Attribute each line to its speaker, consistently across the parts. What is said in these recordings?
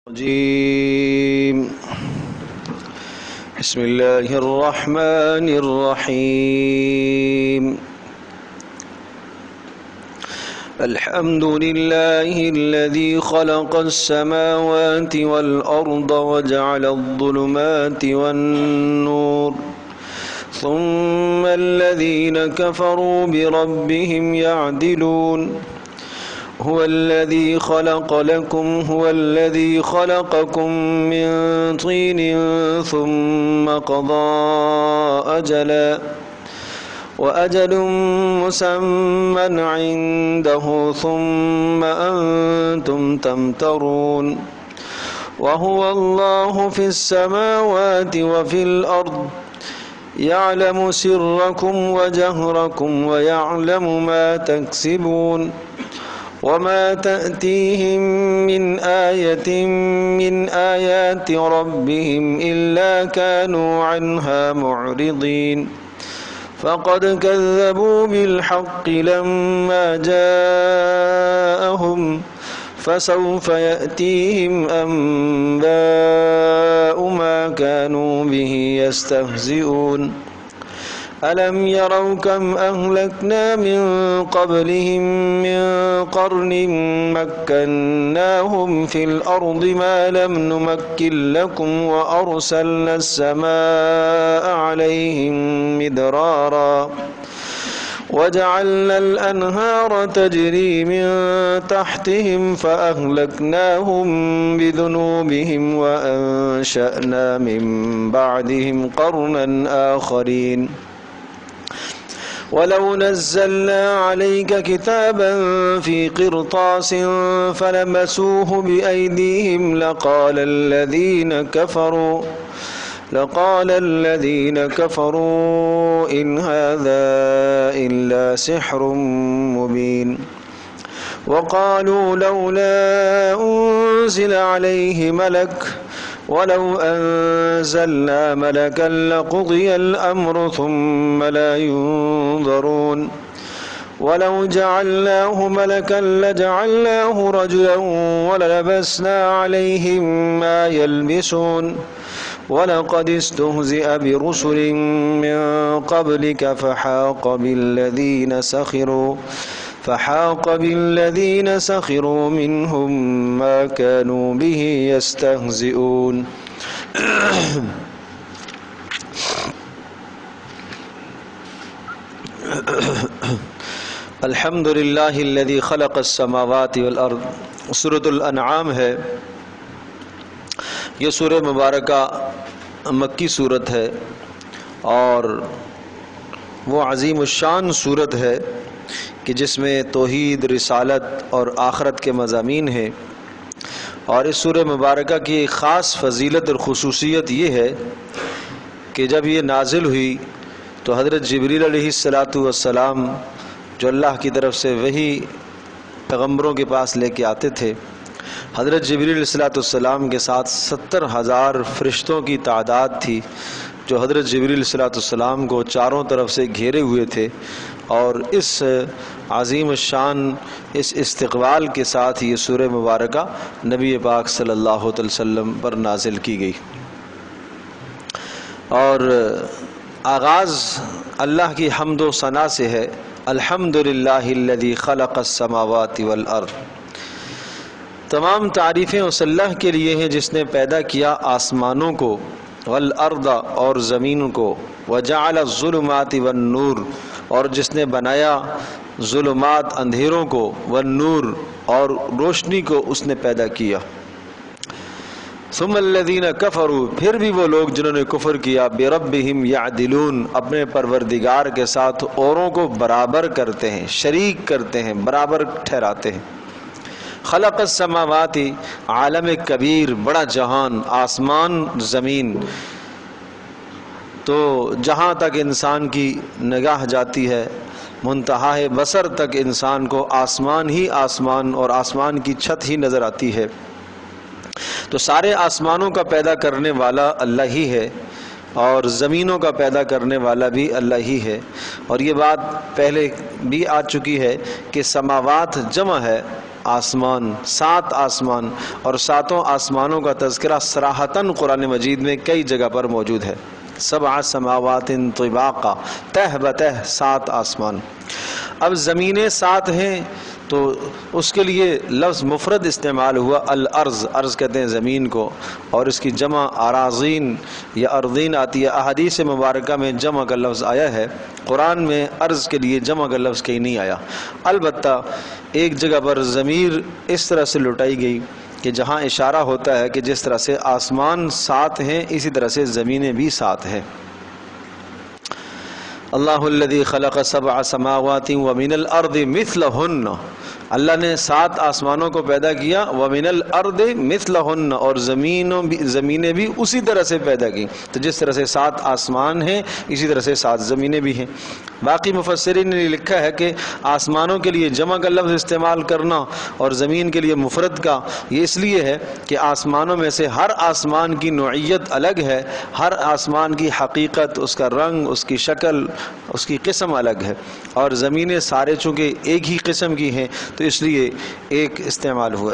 Speaker 1: الرجيم بسم الله الرحمن الرحيم الحمد لله الذي خلق السماوات والأرض وجعل الظلمات والنور ثم الذين كفروا بربهم يعدلون هو الذي خلقكم من طين ثم قضى أجلا وأجل مسمى عنده ثم أنتم تمترون وهو الله في السماوات وفي الأرض يعلم سركم وجهركم ويعلم ما تكسبون وما تأتيهم من آية من آيات ربهم إلا كانوا عنها معرضين فقد كذبوا بالحق لما جاءهم فسوف يأتيهم أنباء ما كانوا به يستهزئون ألم يروا كم أهلكنا من قبلهم من قرن مكناهم في الأرض ما لم نمكن لكم وأرسلنا السماء عليهم مدرارا وجعلنا الأنهار تجري من تحتهم فأهلكناهم بذنوبهم وأنشأنا من بعدهم قرنا آخرين ولو نزلنا عليك كتابا في قرطاس فلمسوه بأيديهم لقال الذين كفروا إن هذا إلا سحر مبين وقالوا لولا أنزل عليه ملك ولو أنزلنا ملكا لقضي الأمر ثم لا ينظرون ولو جعلناه ملكا لجعلناه رجلا وللبسنا عليهم ما يلبسون ولقد استهزئ برسل من قبلك فحاق بالذين سخروا منهم ما كانوا به يستهزئون الحمد للہ الذی خلق السماوات والارض سورۃ الانعام ہے۔ یہ سورہ مبارکہ مکی صورت ہے اور وہ عظیم الشان صورت ہے کہ جس میں توحید، رسالت اور آخرت کے مضامین ہیں۔ اور اس سورہ مبارکہ کی ایک خاص فضیلت اور خصوصیت یہ ہے کہ جب یہ نازل ہوئی تو حضرت جبریل علیہ السلام جو اللہ کی طرف سے وحی پیغمبروں کے پاس لے کے آتے تھے، حضرت جبریل علیہ السلام کے ساتھ 70,000 فرشتوں کی تعداد تھی جو حضرت جبریل علیہ السلام کو چاروں طرف سے گھیرے ہوئے تھے، اور اس عظیم الشان اس استقبال کے ساتھ یہ سورہ مبارکہ نبی پاک صلی اللہ علیہ وسلم پر نازل کی گئی۔ اور آغاز اللہ کی حمد و ثنا سے ہے، الحمدللہ الذی خلق السماوات والارض۔ تمام تعریفیں اس اللہ کے لیے ہیں جس نے پیدا کیا آسمانوں کو، والارض اور زمین کو، وجعل الظلمات والنور اور جس نے بنایا ظلمات اندھیروں کو، والنور اور روشنی کو اس نے پیدا کیا۔ ثم الذین کفروا پھر بھی وہ لوگ جنہوں نے کفر کیا، بربہم یعدلون اپنے پروردگار کے ساتھ اوروں کو برابر کرتے ہیں، شریک کرتے ہیں، برابر ٹھہراتے ہیں۔ خلق السماوات عالم کبیر، بڑا جہان، آسمان زمین، تو جہاں تک انسان کی نگاہ جاتی ہے، منتہا بصر تک انسان کو آسمان ہی آسمان اور آسمان کی چھت ہی نظر آتی ہے۔ تو سارے آسمانوں کا پیدا کرنے والا اللہ ہی ہے، اور زمینوں کا پیدا کرنے والا بھی اللہ ہی ہے۔ اور یہ بات پہلے بھی آ چکی ہے کہ سماوات جمع ہے، آسمان، 7 آسمان، اور 7 آسمانوں کا تذکرہ صراحتاً قرآن مجید میں کئی جگہ پر موجود ہے۔ 7 سماوات طباقا، تہ بتہ 7 آسمان۔ اب زمینیں 7 ہیں تو اس کے لیے لفظ مفرد استعمال ہوا الارض، ارض کہتے ہیں زمین کو، اور اس کی جمع اراضین یا ارضین آتی ہے۔ احادیث مبارکہ میں جمع کا لفظ آیا ہے، قرآن میں ارض کے لیے جمع کا لفظ کہیں نہیں آیا۔ البتہ ایک جگہ پر ضمیر اس طرح سے لٹائی گئی کہ جہاں اشارہ ہوتا ہے کہ جس طرح سے آسمان 7 ہیں اسی طرح سے زمینیں بھی 7 ہیں۔ اللہ الذی خلق 7 سماوات ومن الارض مثلہن، اللہ نے 7 آسمانوں کو پیدا کیا، ومن الارض مثلہن، اور زمینیں بھی اسی طرح سے پیدا کی۔ تو جس طرح سے 7 آسمان ہیں اسی طرح سے 7 زمینیں بھی ہیں۔ باقی مفسرین نے لکھا ہے کہ آسمانوں کے لیے جمع کا لفظ استعمال کرنا اور زمین کے لیے مفرد کا، یہ اس لیے ہے کہ آسمانوں میں سے ہر آسمان کی نوعیت الگ ہے، ہر آسمان کی حقیقت، اس کا رنگ، اس کی شکل، اس کی قسم الگ ہے، اور زمینیں سارے چونکہ ایک ہی قسم کی ہیں تو اس لیے ایک استعمال ہوا۔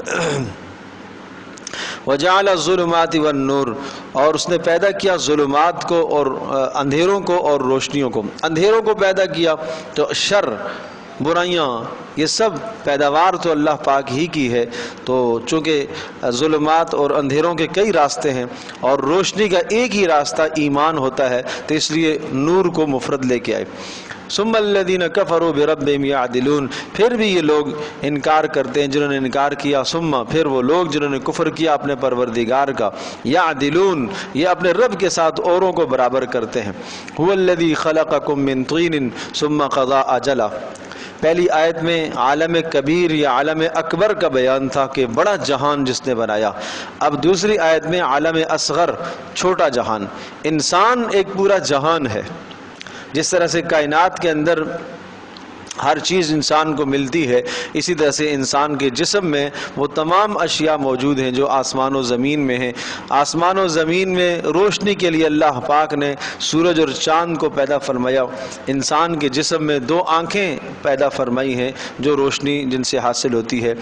Speaker 1: وَجَعَلَ الظُّلُمَاتِ وَالنُّورِ، اور اس نے پیدا کیا ظلمات کو اور اندھیروں کو اور روشنیوں کو۔ اندھیروں کو پیدا کیا تو شر، برائیاں، یہ سب پیداوار تو اللہ پاک ہی کی ہے، تو چونکہ ظلمات اور اندھیروں کے کئی راستے ہیں اور روشنی کا ایک ہی راستہ ایمان ہوتا ہے، تو اس لیے نور کو مفرد لے کے آئے۔ ثم الذین کفروا بربہم یعدلون، پھر بھی یہ لوگ انکار کرتے ہیں جنہوں نے انکار کیا، ثم پھر وہ لوگ جنہوں نے کفر کیا اپنے پروردگار کا، یعدلون یہ اپنے رب کے ساتھ اوروں کو برابر کرتے ہیں۔ هو الذی خلقکم من طین ثم قضى اجلا، پہلی آیت میں عالم کبیر یا عالم اکبر کا بیان تھا کہ بڑا جہان جس نے بنایا، اب دوسری آیت میں عالم اصغر، چھوٹا جہان۔ انسان ایک پورا جہان ہے، جس طرح سے کائنات کے اندر ہر چیز انسان کو ملتی ہے، اسی طرح سے انسان کے جسم میں وہ تمام اشیاء موجود ہیں جو آسمان و زمین میں ہیں۔ آسمان و زمین میں روشنی کے لیے اللہ پاک نے سورج اور چاند کو پیدا فرمایا، انسان کے جسم میں 2 آنکھیں پیدا فرمائی ہیں جو روشنی جن سے حاصل ہوتی ہے۔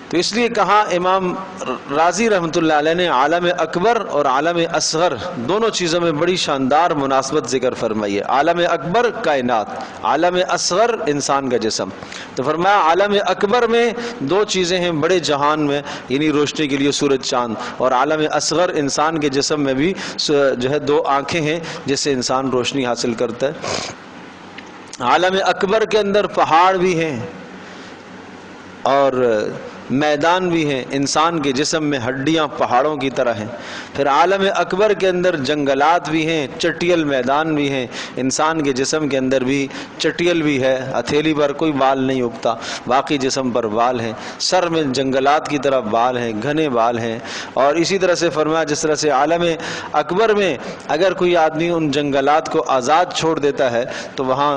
Speaker 1: تو اس لیے کہا امام رازی رحمۃ اللہ علیہ نے عالم اکبر اور عالم اصغر دونوں چیزوں میں بڑی شاندار مناسبت ذکر فرمائی ہے۔ عالم اکبر کائنات، عالم اصغر انسان کا جسم۔ تو فرمایا عالم اکبر میں 2 چیزیں ہیں بڑے جہان میں، یعنی روشنی کے لیے سورج چاند، اور عالم اصغر انسان کے جسم میں بھی جو ہے 2 آنکھیں ہیں جس سے انسان روشنی حاصل کرتا ہے۔ عالم اکبر کے اندر پہاڑ بھی ہیں اور میدان بھی ہیں، انسان کے جسم میں ہڈیاں پہاڑوں کی طرح ہیں۔ پھر عالم اکبر کے اندر جنگلات بھی ہیں، چٹیل میدان بھی ہیں، انسان کے جسم کے اندر بھی چٹیل بھی ہے، ہتھیلی پر کوئی بال نہیں اگتا، باقی جسم پر بال ہیں، سر میں جنگلات کی طرح بال ہیں، گھنے بال ہیں۔ اور اسی طرح سے فرمایا جس طرح سے عالم اکبر میں اگر کوئی آدمی ان جنگلات کو آزاد چھوڑ دیتا ہے تو وہاں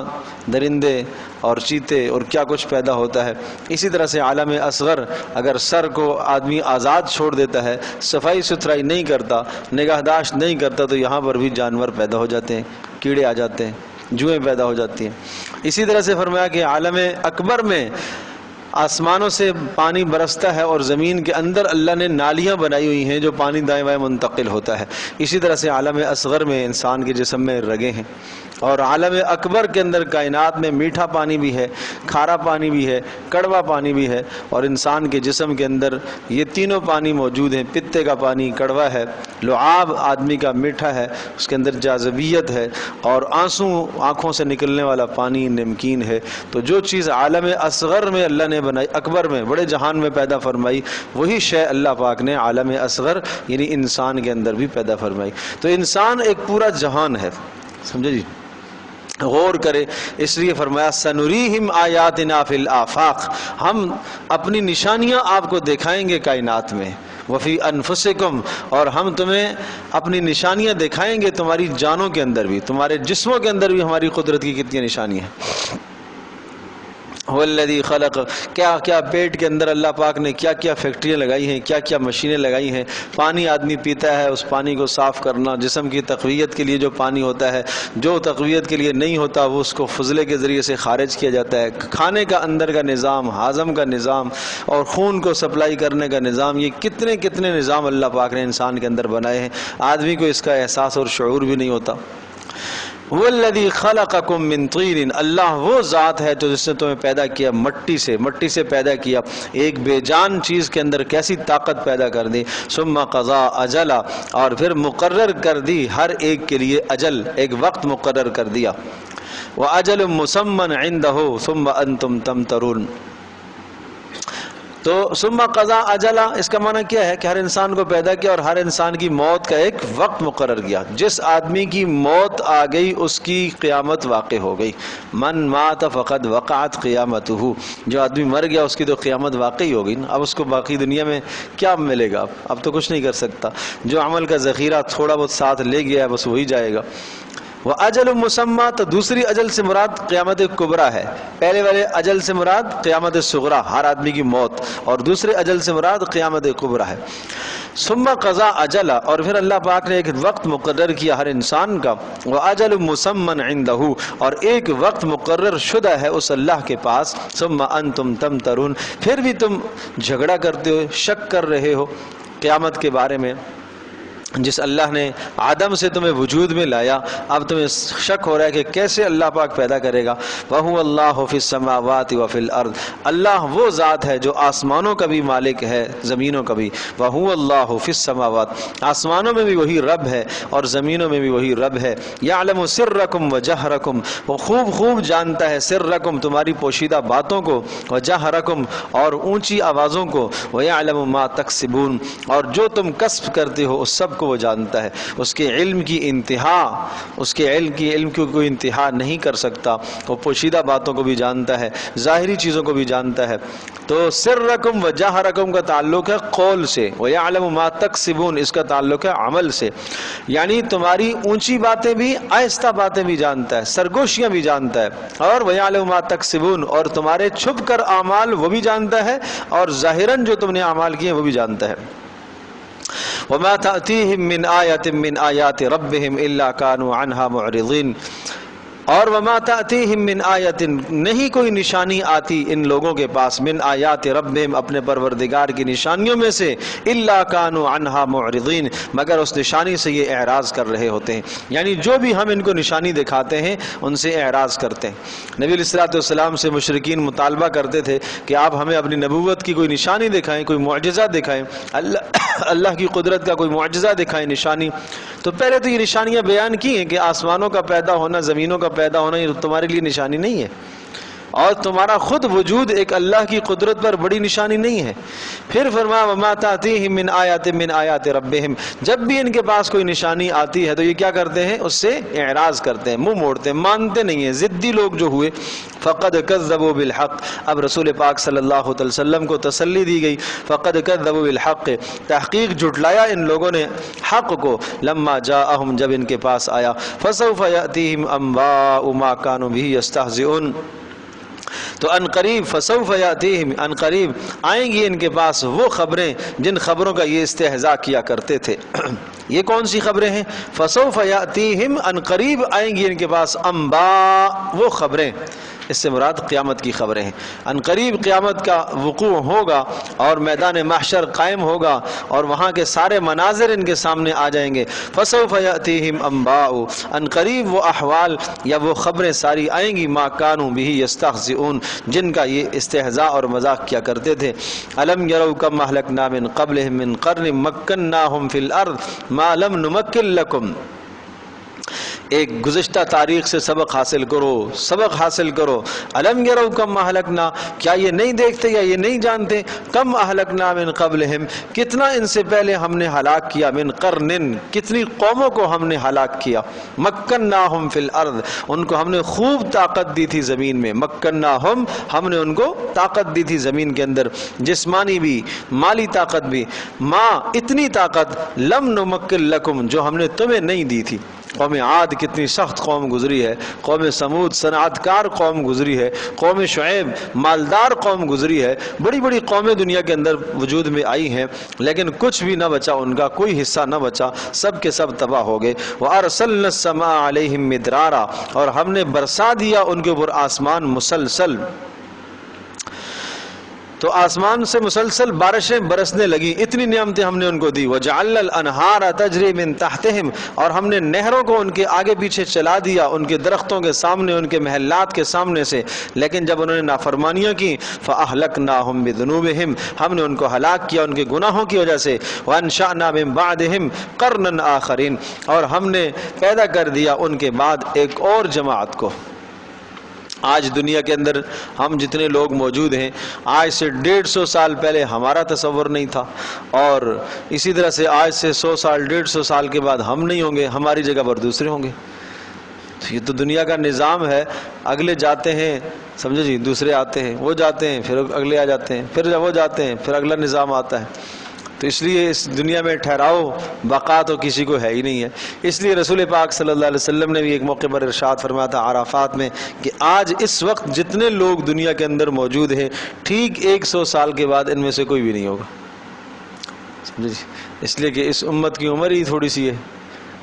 Speaker 1: درندے اور چیتے اور کیا کچھ پیدا ہوتا ہے، اسی طرح سے عالم اصغر اگر سر کو آدمی آزاد چھوڑ دیتا ہے، صفائی ستھرائی نہیں کرتا، نگہداشت نہیں کرتا، تو یہاں پر بھی جانور پیدا ہو جاتے ہیں، کیڑے آ جاتے ہیں، جوئیں پیدا ہو جاتی ہیں۔ اسی طرح سے فرمایا کہ عالم اکبر میں آسمانوں سے پانی برستا ہے اور زمین کے اندر اللہ نے نالیاں بنائی ہوئی ہیں جو پانی دائیں بائیں منتقل ہوتا ہے۔ اسی طرح سے عالم اصغر میں انسان کے جسم میں رگیں ہیں، اور عالم اکبر کے اندر کائنات میں میٹھا پانی بھی ہے، کھارا پانی بھی ہے، کڑوا پانی بھی ہے، اور انسان کے جسم کے اندر یہ تینوں پانی موجود ہیں۔ پتے کا پانی کڑوا ہے، لعاب آدمی کا میٹھا ہے، اس کے اندر جاذبیت ہے، اور آنسو آنکھوں سے نکلنے والا پانی نمکین ہے۔ تو جو چیز عالم اصغر میں اللہ نے بنائی، اکبر میں بڑے جہان میں پیدا فرمائی، وہی شے اللہ پاک نے عالم اصغر یعنی انسان کے اندر بھی پیدا فرمائی۔ تو انسان ایک پورا جہان ہے، سمجھے جی؟ غور کرے، اس لیے فرمایا سنریہم آیاتنا فی الآفاق، ہم اپنی نشانیاں آپ کو دکھائیں گے کائنات میں، وفی انفسکم، اور ہم تمہیں اپنی نشانیاں دکھائیں گے تمہاری جانوں کے اندر بھی، تمہارے جسموں کے اندر بھی ہماری قدرت کی کتنی نشانیاں ہیں۔ والذی خلق، کیا کیا پیٹ کے اندر اللہ پاک نے کیا کیا فیکٹریاں لگائی ہیں، کیا کیا مشینیں لگائی ہیں. پانی آدمی پیتا ہے، اس پانی کو صاف کرنا، جسم کی تقویت کے لیے جو پانی ہوتا ہے، جو تقویت کے لیے نہیں ہوتا وہ اس کو فضلے کے ذریعے سے خارج کیا جاتا ہے. کھانے کا اندر کا نظام، ہاضم کا نظام اور خون کو سپلائی کرنے کا نظام، یہ کتنے کتنے نظام اللہ پاک نے انسان کے اندر بنائے ہیں. آدمی کو اس کا احساس اور شعور بھی نہیں ہوتا. والذی خلقکم من طین، اللہ وہ ذات ہے جو جس نے تمہیں پیدا کیا مٹی سے پیدا کیا، ایک بے جان چیز کے اندر کیسی طاقت پیدا کر دی. ثم قضا اجلا، اور پھر مقرر کر دی ہر ایک کے لیے اجل، ایک وقت مقرر کر دیا. واجل مسمى عنده ثم انتم تمترون. تو ثم قضا اجلا اس کا معنی کیا ہے کہ ہر انسان کو پیدا کیا اور ہر انسان کی موت کا ایک وقت مقرر کیا. جس آدمی کی موت آ گئی اس کی قیامت واقع ہو گئی. من مات فقد وقعت قیامته، جو آدمی مر گیا اس کی تو قیامت واقعی ہو گئی. اب اس کو باقی دنیا میں کیا ملے گا؟ اب تو کچھ نہیں کر سکتا. جو عمل کا ذخیرہ تھوڑا بہت ساتھ لے گیا ہے بس وہی جائے گا. وَأَجَلٌ مُّسَمَّى، تو دوسری اجل سے مراد قیامت کبریٰ ہے. پہلے والے اجل سے مراد قیامت صغریٰ، ہر آدمی کی موت، اور دوسرے اجل سے مراد قیامت کبریٰ ہے. ثم قضا اجلا، اور پھر اللہ پاک نے ایک وقت مقرر کیا ہر انسان کا. وَأَجَلٌ مُّسَمًّى عِندَهُ، اور ایک وقت مقرر شدہ ہے اس اللہ کے پاس. ثم انتم تمترون، پھر بھی تم جھگڑا کرتے ہو، شک کر رہے ہو قیامت کے بارے میں. جس اللہ نے عدم سے تمہیں وجود میں لایا، اب تمہیں شک ہو رہا ہے کہ کیسے اللہ پاک پیدا کرے گا. وَهُوَ اللَّهُ فِي السَّمَاوَاتِ وَفِي الْأَرْضِ، اللہ وہ ذات ہے جو آسمانوں کا بھی مالک ہے، زمینوں کا بھی. وَهُوَ اللَّهُ فِي السَّمَاوَاتِ، آسمانوں میں بھی وہی رب ہے اور زمینوں میں بھی وہی رب ہے. يَعْلَمُ سِرَّكُمْ وَجَهْرَكُمْ، وہ خوب جانتا ہے سرکم، تمہاری پوشیدہ باتوں کو، وجہرکم، اور اونچی آوازوں کو، وَيَعْلَمُ مَا تَكْسِبُونَ، اور جو تم کسب کرتے ہو اس سب کو وہ جانتا ہے. اس کے علم کی انتہا، اس کے علم کی کوئی انتہا نہیں کر سکتا. وہ پوشیدہ باتوں کو بھی جانتا ہے، ظاہری چیزوں کو بھی جانتا ہے. تو سرکم و جہرکم کا تعلق ہے قول سے، وَيَعْلَمُ مَا تَكْسِبُونَ اس کا تعلق ہے عمل سے. یعنی تمہاری اونچی باتیں بھی، آہستہ باتیں بھی جانتا ہے، سرگوشیاں بھی جانتا ہے. اور وَيَعْلَمُ مَا تَكْسِبُونَ، اور تمہارے چھپ کر اعمال وہ بھی جانتا ہے، اور ظاہراً جو تم نے اعمال کیے وہ بھی جانتا ہے. وما تأتيهم من آية من آيات ربهم إلا كانوا عنها معرضين، اور وما تأتيهم من آية، نہیں کوئی نشانی آتی ان لوگوں کے پاس، من آیات ربهم، اپنے پروردگار کی نشانیوں میں سے، الا كانوا عنها معرضين، مگر اس نشانی سے یہ اعراض کر رہے ہوتے ہیں. یعنی جو بھی ہم ان کو نشانی دکھاتے ہیں ان سے اعراض کرتے ہیں. نبی علیہ الصلوۃ والسلام سے مشرکین مطالبہ کرتے تھے کہ آپ ہمیں اپنی نبوت کی کوئی نشانی دکھائیں، کوئی معجزہ دکھائیں، اللہ کی قدرت کا کوئی معجزہ دکھائیں، نشانی. تو پہلے تو یہ نشانیاں بیان کی ہیں کہ آسمانوں کا پیدا ہونا، زمینوں کا پیدا ہونا، یہ تمہارے لیے نشانی نہیں ہے، اور تمہارا خود وجود ایک اللہ کی قدرت پر بڑی نشانی نہیں ہے. پھر فرمایا وما تأتيهم من آیات من آیات ربهم، جب بھی ان کے پاس کوئی نشانی آتی ہے تو یہ کیا کرتے ہیں؟ اس سے اعراض کرتے ہیں، منہ موڑتے ہیں، مانتے نہیں ہیں. ضدی لوگ جو ہوئے، فقد كذبوا بالحق، اب رسول پاک صلی اللہ علیہ وسلم کو تسلی دی گئی. فقد كذبوا بالحق، تحقیق جھٹلایا ان لوگوں نے حق کو. لما جاءهم، جب ان کے پاس آیا. فسوف يأتيهم انباء ما كانوا به يستهزئون، تو ان قریب، فسوف یاتیہم، ان قریب آئیں گی ان کے پاس وہ خبریں جن خبروں کا یہ استہزاء کیا کرتے تھے. یہ کون سی خبریں ہیں؟ فسوف یاتیہم، ان قریب آئیں گی ان کے پاس، انباء، وہ خبریں، اس سے مراد قیامت کی خبریں ہیں. ان قریب قیامت کا وقوع ہوگا اور میدان محشر قائم ہوگا اور وہاں کے سارے مناظر ان کے سامنے آ جائیں گے. فسوف یاتیہم انباء، ان قریب وہ احوال یا وہ خبریں ساری آئیں گی، ما کانوا بہ یستہزئون، جن کا یہ استہزاء اور مذاق کیا کرتے تھے. الم یروا کم اہلکنا من قبلہم من قرن مکناہم فی الارض ما لم نمکن لکم، ایک گزشتہ تاریخ سے سبق حاصل کرو. الم یروا کم اہلکنا، کیا یہ نہیں دیکھتے یا یہ نہیں جانتے؟ کم اہلکنا من قبلہم، کتنا ان سے پہلے ہم نے ہلاک کیا، من قرن، کتنی قوموں کو ہم نے ہلاک کیا. مکناہم فی الارض، ان کو ہم نے خوب طاقت دی تھی زمین میں. مکناہم، ہم نے ان کو طاقت دی تھی زمین کے اندر، جسمانی بھی، مالی طاقت بھی. ما، اتنی طاقت، لم نمکن لکم، جو ہم نے تمہیں نہیں دی تھی. قوم عاد کتنی سخت قوم گزری ہے، قوم سمود صنعت کار قوم گزری ہے، قوم شعیب مالدار قوم گزری ہے، بڑی بڑی قومیں دنیا کے اندر وجود میں آئی ہیں، لیکن کچھ بھی نہ بچا، ان کا کوئی حصہ نہ بچا، سب کے سب تباہ ہو گئے۔ وَأَرْسَلْنَا السَّمَاءَ عَلَيْهِمْ مِدْرَارًا، اور ہم نے برسا دیا ان کے اوپر آسمان مسلسل، تو آسمان سے مسلسل بارشیں برسنے لگی، اتنی نعمتیں ہم نے ان کو دی۔ وَجَعَلْنَا الْأَنْهَارَ تَجْرِي مِن تَحْتِهِمْ، اور ہم نے نہروں کو ان کے آگے پیچھے چلا دیا، ان کے درختوں کے سامنے، ان کے محلات کے سامنے سے، لیکن جب انہوں نے نافرمانیاں کی فَأَهْلَكْنَاهُمْ بِذُنُوبِهِمْ، ہم نے ان کو ہلاک کیا ان کے گناہوں کی وجہ سے۔ وَأَنشَأْنَا مِن بَعْدِهِمْ قَرْنًا آخَرِينَ، اور ہم نے پیدا کر دیا ان کے بعد ایک اور جماعت کو۔ آج دنیا کے اندر ہم جتنے لوگ موجود ہیں، آج سے 150 سال پہلے ہمارا تصور نہیں تھا، اور اسی طرح سے آج سے 100 سال 150 سال کے بعد ہم نہیں ہوں گے، ہماری جگہ پر دوسرے ہوں گے۔ تو یہ تو دنیا کا نظام ہے، اگلے جاتے ہیں، سمجھے جی، دوسرے آتے ہیں، وہ جاتے ہیں، پھر اگلے آ جاتے ہیں، پھر جب وہ جاتے ہیں پھر اگلا نظام آتا ہے۔ تو اس لیے اس دنیا میں ٹھہراؤ بقا تو کسی کو ہے ہی نہیں ہے۔ اس لیے رسول پاک صلی اللہ علیہ وسلم نے بھی ایک موقع پر ارشاد فرمایا تھا عرفات میں کہ آج اس وقت جتنے لوگ دنیا کے اندر موجود ہیں، ٹھیک 100 سال کے بعد ان میں سے کوئی بھی نہیں ہوگا، سمجھے جی، اس لیے کہ اس امت کی عمر ہی تھوڑی سی ہے،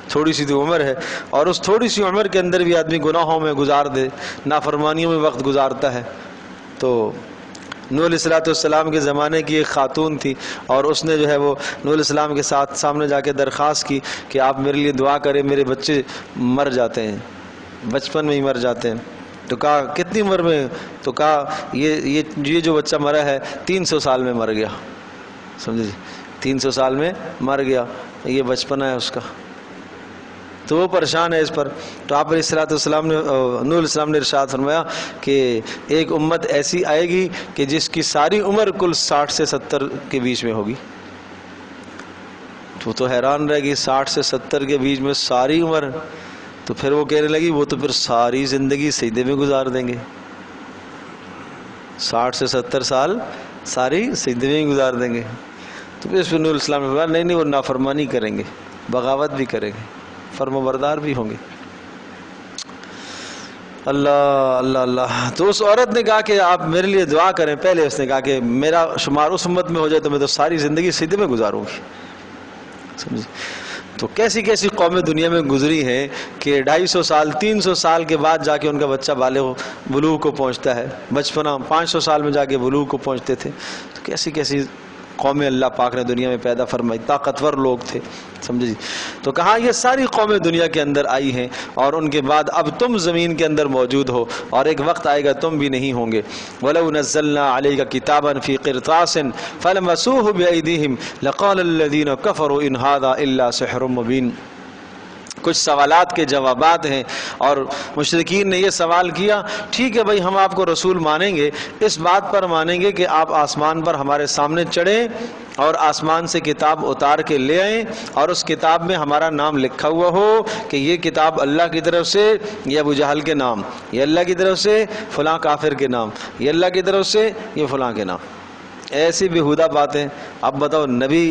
Speaker 1: تھوڑی سی تو عمر ہے، اور اس تھوڑی سی عمر کے اندر بھی آدمی گناہوں میں گزار دے، نافرمانیوں میں وقت گزارتا ہے۔ تو نوح علیہ السلام کے زمانے کی ایک خاتون تھی، اور اس نے جو ہے وہ نوح علیہ السلام کے ساتھ سامنے جا کے درخواست کی کہ آپ میرے لیے دعا کریں، میرے بچے مر جاتے ہیں، بچپن میں ہی مر جاتے ہیں۔ تو کہا کتنی عمر میں؟ تو کہا یہ جو بچہ مرا ہے 300 سال میں مر گیا، سمجھے جی، 300 سال میں مر گیا، یہ بچپنا ہے اس کا، تو وہ پریشان ہے اس پر۔ تو آپ علیہ السلام نے نوح علیہ السلام نے ارشاد فرمایا کہ ایک امت ایسی آئے گی کہ جس کی ساری عمر کل 60 سے 70 کے بیچ میں ہوگی۔ تو حیران رہے گی، 60 سے 70 کے بیچ میں ساری عمر، تو پھر وہ کہنے لگی وہ تو پھر ساری زندگی سجدے میں گزار دیں گے، 60 سے 70 سال ساری سجدے میں گزار دیں گے۔ تو پھر اس پہ نوح علیہ السلام نے فرمایا نہیں، وہ نافرمانی کریں گے، بغاوت بھی کریں گے، فرما بردار بھی ہوں گے۔ اللہ اللہ اللہ۔ تو اس عورت نے کہا کہ آپ میرے لیے دعا کریں، پہلے اس نے کہا کہ میرا شمار اس امت میں ہو جائے تو میں تو ساری زندگی سجدے میں گزاروں گی، سمجھے۔ تو کیسی کیسی قومیں دنیا میں گزری ہیں کہ 250 سال 300 سال کے بعد جا کے ان کا بچہ بالغ بلوغ کو پہنچتا ہے، بچپنا 500 سال میں جا کے بلوغ کو پہنچتے تھے۔ تو کیسی کیسی قومیں اللہ پاک نے دنیا میں پیدا فرمائی، طاقتور لوگ تھے، سمجھے جی۔ تو کہا یہ ساری قومیں دنیا کے اندر آئی ہیں، اور ان کے بعد اب تم زمین کے اندر موجود ہو، اور ایک وقت آئے گا تم بھی نہیں ہوں گے۔ وَلَوْ نَزَّلْنَا عَلَيْكَ كِتَابًا فِي قِرْطَاسٍ فَلَمَسُوهُ بِأَيْدِيهِمْ لَقَالَ الَّذِينَ كَفَرُوا إِنْ هَذَا إِلَّا سِحْرٌ مُبِينٌ۔ کچھ سوالات کے جوابات ہیں، اور مشرکین نے یہ سوال کیا ٹھیک ہے بھائی ہم آپ کو رسول مانیں گے، اس بات پر مانیں گے کہ آپ آسمان پر ہمارے سامنے چڑھیں اور آسمان سے کتاب اتار کے لے آئیں، اور اس کتاب میں ہمارا نام لکھا ہوا ہو کہ یہ کتاب اللہ کی طرف سے، یہ ابو جہل کے نام، یہ اللہ کی طرف سے فلاں کافر کے نام، یہ اللہ کی طرف سے یہ فلاں کے نام۔ ایسی بیہودہ باتیں۔ اب بتاؤ نبی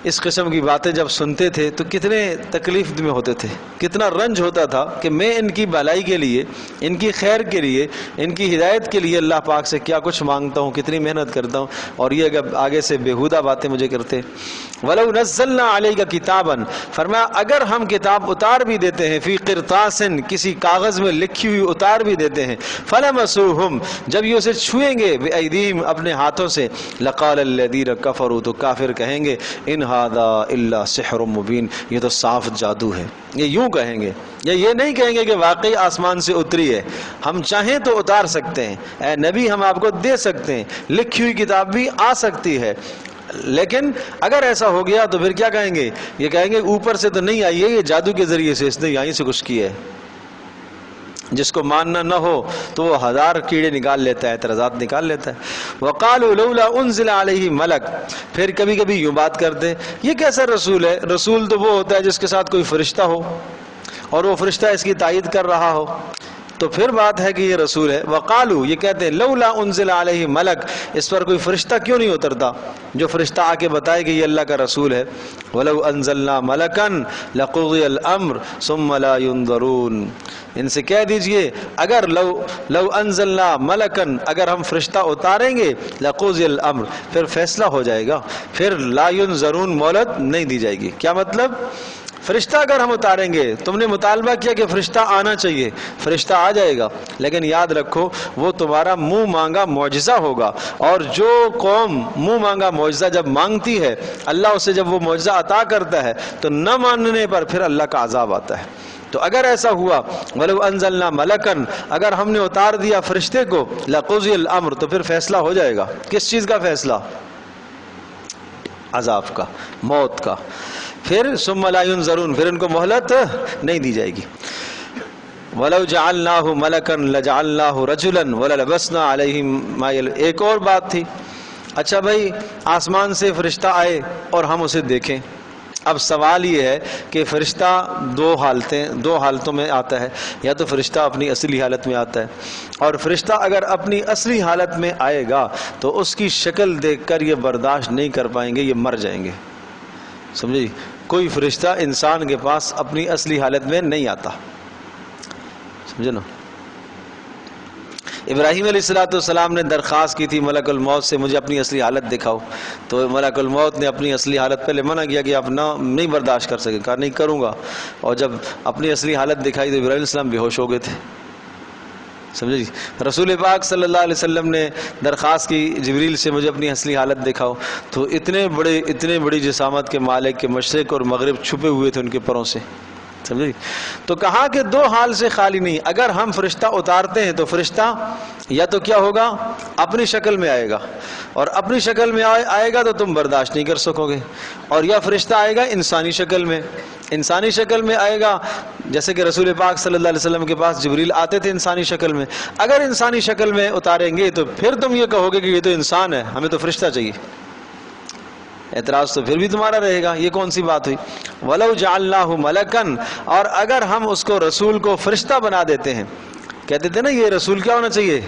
Speaker 1: اس قسم کی باتیں جب سنتے تھے تو کتنے تکلیف میں ہوتے تھے، کتنا رنج ہوتا تھا کہ میں ان کی بھلائی کے لیے، ان کی خیر کے لیے، ان کی ہدایت کے لیے اللہ پاک سے کیا کچھ مانگتا ہوں، کتنی محنت کرتا ہوں، اور یہ اگر آگے سے بیہودہ باتیں مجھے کرتے۔ وَلَوْ نَزَّلْنَا عَلَيْكَ كِتَابًا، فرمایا اگر ہم کتاب اتار بھی دیتے ہیں، فی قرطاس، کسی کاغذ میں لکھی ہوئی اتار بھی دیتے ہیں، فَلَمَسُوهُمْ، جب یہ اسے چھوئیں گے، بِأَيْدِيهِمْ، اپنے ہاتھوں سے، لَقَالَ الَّذِينَ كَفَرُوا، تو کافر کہیں گے، إِنْ هَذَا إِلَّا سِحْرٌ مُبِينٌ، یہ تو صاف جادو ہے۔ یہ یوں کہیں گے، یا یہ نہیں کہیں گے کہ واقعی آسمان سے اتری ہے، ہم چاہیں تو اتار سکتے ہیں، اے نبی ہم آپ کو دے سکتے ہیں، لکھی ہوئی کتاب بھی آ سکتی ہے، لیکن اگر ایسا ہو گیا تو پھر کیا کہیں گے؟ یہ کہیں گے اوپر سے تو نہیں آئی ہے، یہ جادو کے ذریعے سے اس نے یہیں سے کچھ کیا ہے۔ جس کو ماننا نہ ہو تو وہ 1000 کیڑے نکال لیتا ہے، اعتراضات نکال لیتا ہے۔ وَقَالُوا لَوْلَا أُنزِلَ عَلَيْهِ مَلَكٌ، پھر کبھی کبھی یوں بات کرتے یہ کیسا رسول ہے؟ رسول تو وہ ہوتا ہے جس کے ساتھ کوئی فرشتہ ہو اور وہ فرشتہ اس کی تائید کر رہا ہو۔ تو پھر بات ہے کہ یہ رسول ہے. وقالو یہ کہتے ہیں لولا انزل علیہ ملک, اس پر کوئی فرشتہ کیوں نہیں اترتا جو فرشتہ آ کے بتائے کہ یہ اللہ کا رسول ہے. ولو انزلنا ملکا لقضی الامر ثم لا ينظرون, ان سے کہہ دیجئے اگر لو انزلنا ملکا, اگر ہم فرشتہ اتاریں گے, لقضی الامر پھر فیصلہ ہو جائے گا, پھر لا ينظرون مہلت نہیں دی جائے گی. کیا مطلب؟ فرشتہ اگر ہم اتاریں گے, تم نے مطالبہ کیا کہ فرشتہ آنا چاہیے, فرشتہ آ جائے گا, لیکن یاد رکھو وہ تمہارا منہ مانگا معجزہ ہوگا, اور جو قوم منہ مانگا معجزہ جب مانگتی ہے, اللہ اسے جب وہ معجزہ عطا کرتا ہے تو نہ ماننے پر پھر اللہ کا عذاب آتا ہے. تو اگر ایسا ہوا وَلَوْ أَنزَلْنَا مَلَكًا, اگر ہم نے اتار دیا فرشتے کو, لَقُضِيَ الْأَمْرُ تو پھر فیصلہ ہو جائے گا. کس چیز کا فیصلہ؟ عذاب کا, موت کا. پھر ثم لا ينظرون, پھر ان کو مہلت نہیں دی جائے گی. وَلَوْ جَعَلْنَاهُ مَلَكًا لَجَعَلْنَاهُ رَجُلًا وَلَلَبَسْنَا عَلَيْهِمْ مَا يَلْبَسُونَ. ایک اور بات تھی. اچھا بھائی, آسمان سے فرشتہ آئے اور ہم اسے دیکھیں. اب سوال یہ ہے کہ فرشتہ دو حالتوں میں آتا ہے. یا تو فرشتہ اپنی اصلی حالت میں آتا ہے, اور فرشتہ اگر اپنی اصلی حالت میں آئے گا تو اس کی شکل دیکھ کر یہ برداشت نہیں کر پائیں گے, یہ مر جائیں گے. سمجھے جی؟ کوئی فرشتہ انسان کے پاس اپنی اصلی حالت میں نہیں آتا. سمجھے نا؟ ابراہیم علیہ السلام نے درخواست کی تھی ملک الموت سے, مجھے اپنی اصلی حالت دکھاؤ. تو ملک الموت نے اپنی اصلی حالت پہلے منع کیا کہ آپ نہیں برداشت کر سکے, کہا نہیں کروں گا. اور جب اپنی اصلی حالت دکھائی تو ابراہیم علیہ السلام بے ہوش ہو گئے تھے. سمجھے جی؟ رسول پاک صلی اللہ علیہ وسلم نے درخواست کی جبریل سے, مجھے اپنی اصلی حالت دکھاؤ. تو اتنے بڑی جسامت کے مالک کے مشرق اور مغرب چھپے ہوئے تھے ان کے پروں سے. سمجھے جی؟ تو کہا کہ دو حال سے خالی نہیں. اگر ہم فرشتہ اتارتے ہیں تو فرشتہ یا تو کیا ہوگا, اپنی شکل میں آئے گا, اور اپنی شکل میں آئے گا تو تم برداشت نہیں کر سکو گے. اور یا فرشتہ آئے گا انسانی شکل میں. انسانی شکل میں آئے گا جیسے کہ رسول پاک صلی اللہ علیہ وسلم کے پاس جبریل آتے تھے انسانی شکل میں. اگر انسانی شکل میں اتاریں گے تو پھر تم یہ کہو گے کہ یہ تو انسان ہے, ہمیں تو فرشتہ چاہیے. اعتراض تو پھر بھی تمہارا رہے گا, یہ کون سی بات ہوئی؟ وَلَوْ جَعَلْنَاهُ مَلَكًا, اور اگر ہم اس کو رسول کو فرشتہ بنا دیتے ہیں. کہتے تھے نا یہ رسول کیا ہونا چاہیے؟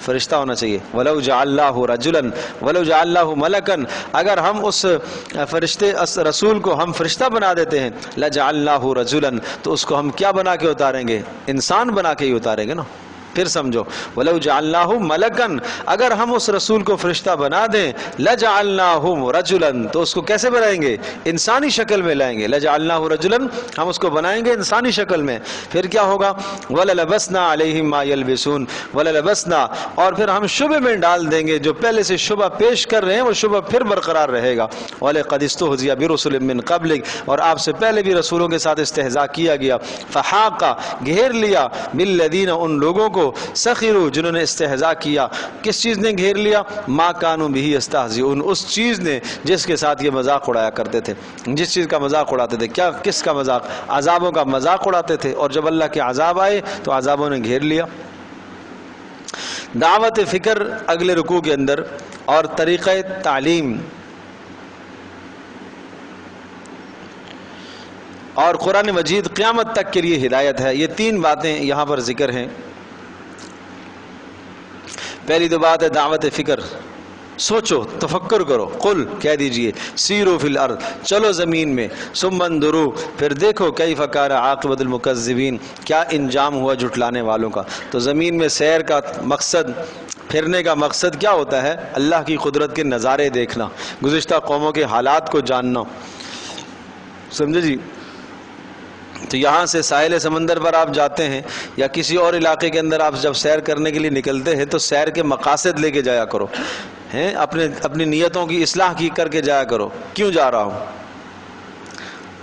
Speaker 1: فرشتہ ہونا چاہیے. وَلَوْ جَعَلْنَاهُ رَجُلًا وَلَوْ جَعَلْنَاهُ مَلَكًا, اگر ہم اس رسول کو ہم فرشتہ بنا دیتے ہیں, لَجَعَلْنَاهُ رَجُلًا, تو اس کو ہم کیا بنا کے اتاریں گے؟ انسان بنا کے ہی اتاریں گے نا. پھر سمجھو, وَلَوْ جَعَلْنَاهُ مَلَكًا, اگر ہم اس رسول کو فرشتہ بنا دیں, لَجَعَلْنَاهُ رَجُلًا, تو اس کو کیسے بنائیں گے؟ انسانی شکل میں لائیں گے. لَجَعَلْنَاهُ رَجُلًا, ہم اس کو بنائیں گے انسانی شکل میں. پھر کیا ہوگا؟ وَلَلَبَسْنَا عَلَيْهِمْ مَا يَلْبِسُونَ, وَلَلَبَسْنَا, اور پھر ہم شبہ میں ڈال دیں گے, جو پہلے سے شبہ پیش کر رہے ہیں وہ شبہ پھر برقرار رہے گا. وَلَقَدِ اسْتُهْزِئَ بِرُسُلٍ مِّن قَبْلِكَ, اور آپ سے پہلے بھی رسولوں کے ساتھ استہزاء کیا گیا. فَحَاقَ, گھیر لیا, بِالَّذِينَ, ان لوگوں کو, سخروا, جنہوں نے استہزاء کیا. کس چیز نے گھیر لیا؟ ما کانوا بہ یستہزئون, اس چیز نے جس کے ساتھ یہ مذاق اڑایا کرتے تھے. جس چیز کا مذاق اڑاتے تھے, کیا کس کا مذاق؟ عذابوں کا مذاق اڑاتے تھے. اور جب اللہ کے عذاب آئے تو عذابوں نے گھیر لیا. دعوت فکر اگلے رکوع کے اندر, اور طریقہ تعلیم, اور قرآن مجید قیامت تک کے لیے ہدایت ہے. یہ تین باتیں یہاں پر ذکر ہیں. پہلی تو بات ہے دعوت فکر, سوچو, تفکر کرو. قل, کہہ دیجئے, سیرو فی الارض, چلو زمین میں. ثم انظروا, پھر دیکھو, کیف کان عاقبۃ المکذبین, کیا انجام ہوا جھٹلانے والوں کا. تو زمین میں سیر کا مقصد, پھرنے کا مقصد کیا ہوتا ہے؟ اللہ کی قدرت کے نظارے دیکھنا, گزشتہ قوموں کے حالات کو جاننا. سمجھے جی؟ تو یہاں سے ساحل سمندر پر آپ جاتے ہیں یا کسی اور علاقے کے اندر آپ جب سیر کرنے کے لیے نکلتے ہیں تو سیر کے مقاصد لے کے جایا کرو, اپنی نیتوں کی اصلاح کر کے جایا کرو. کیوں جا رہا ہوں؟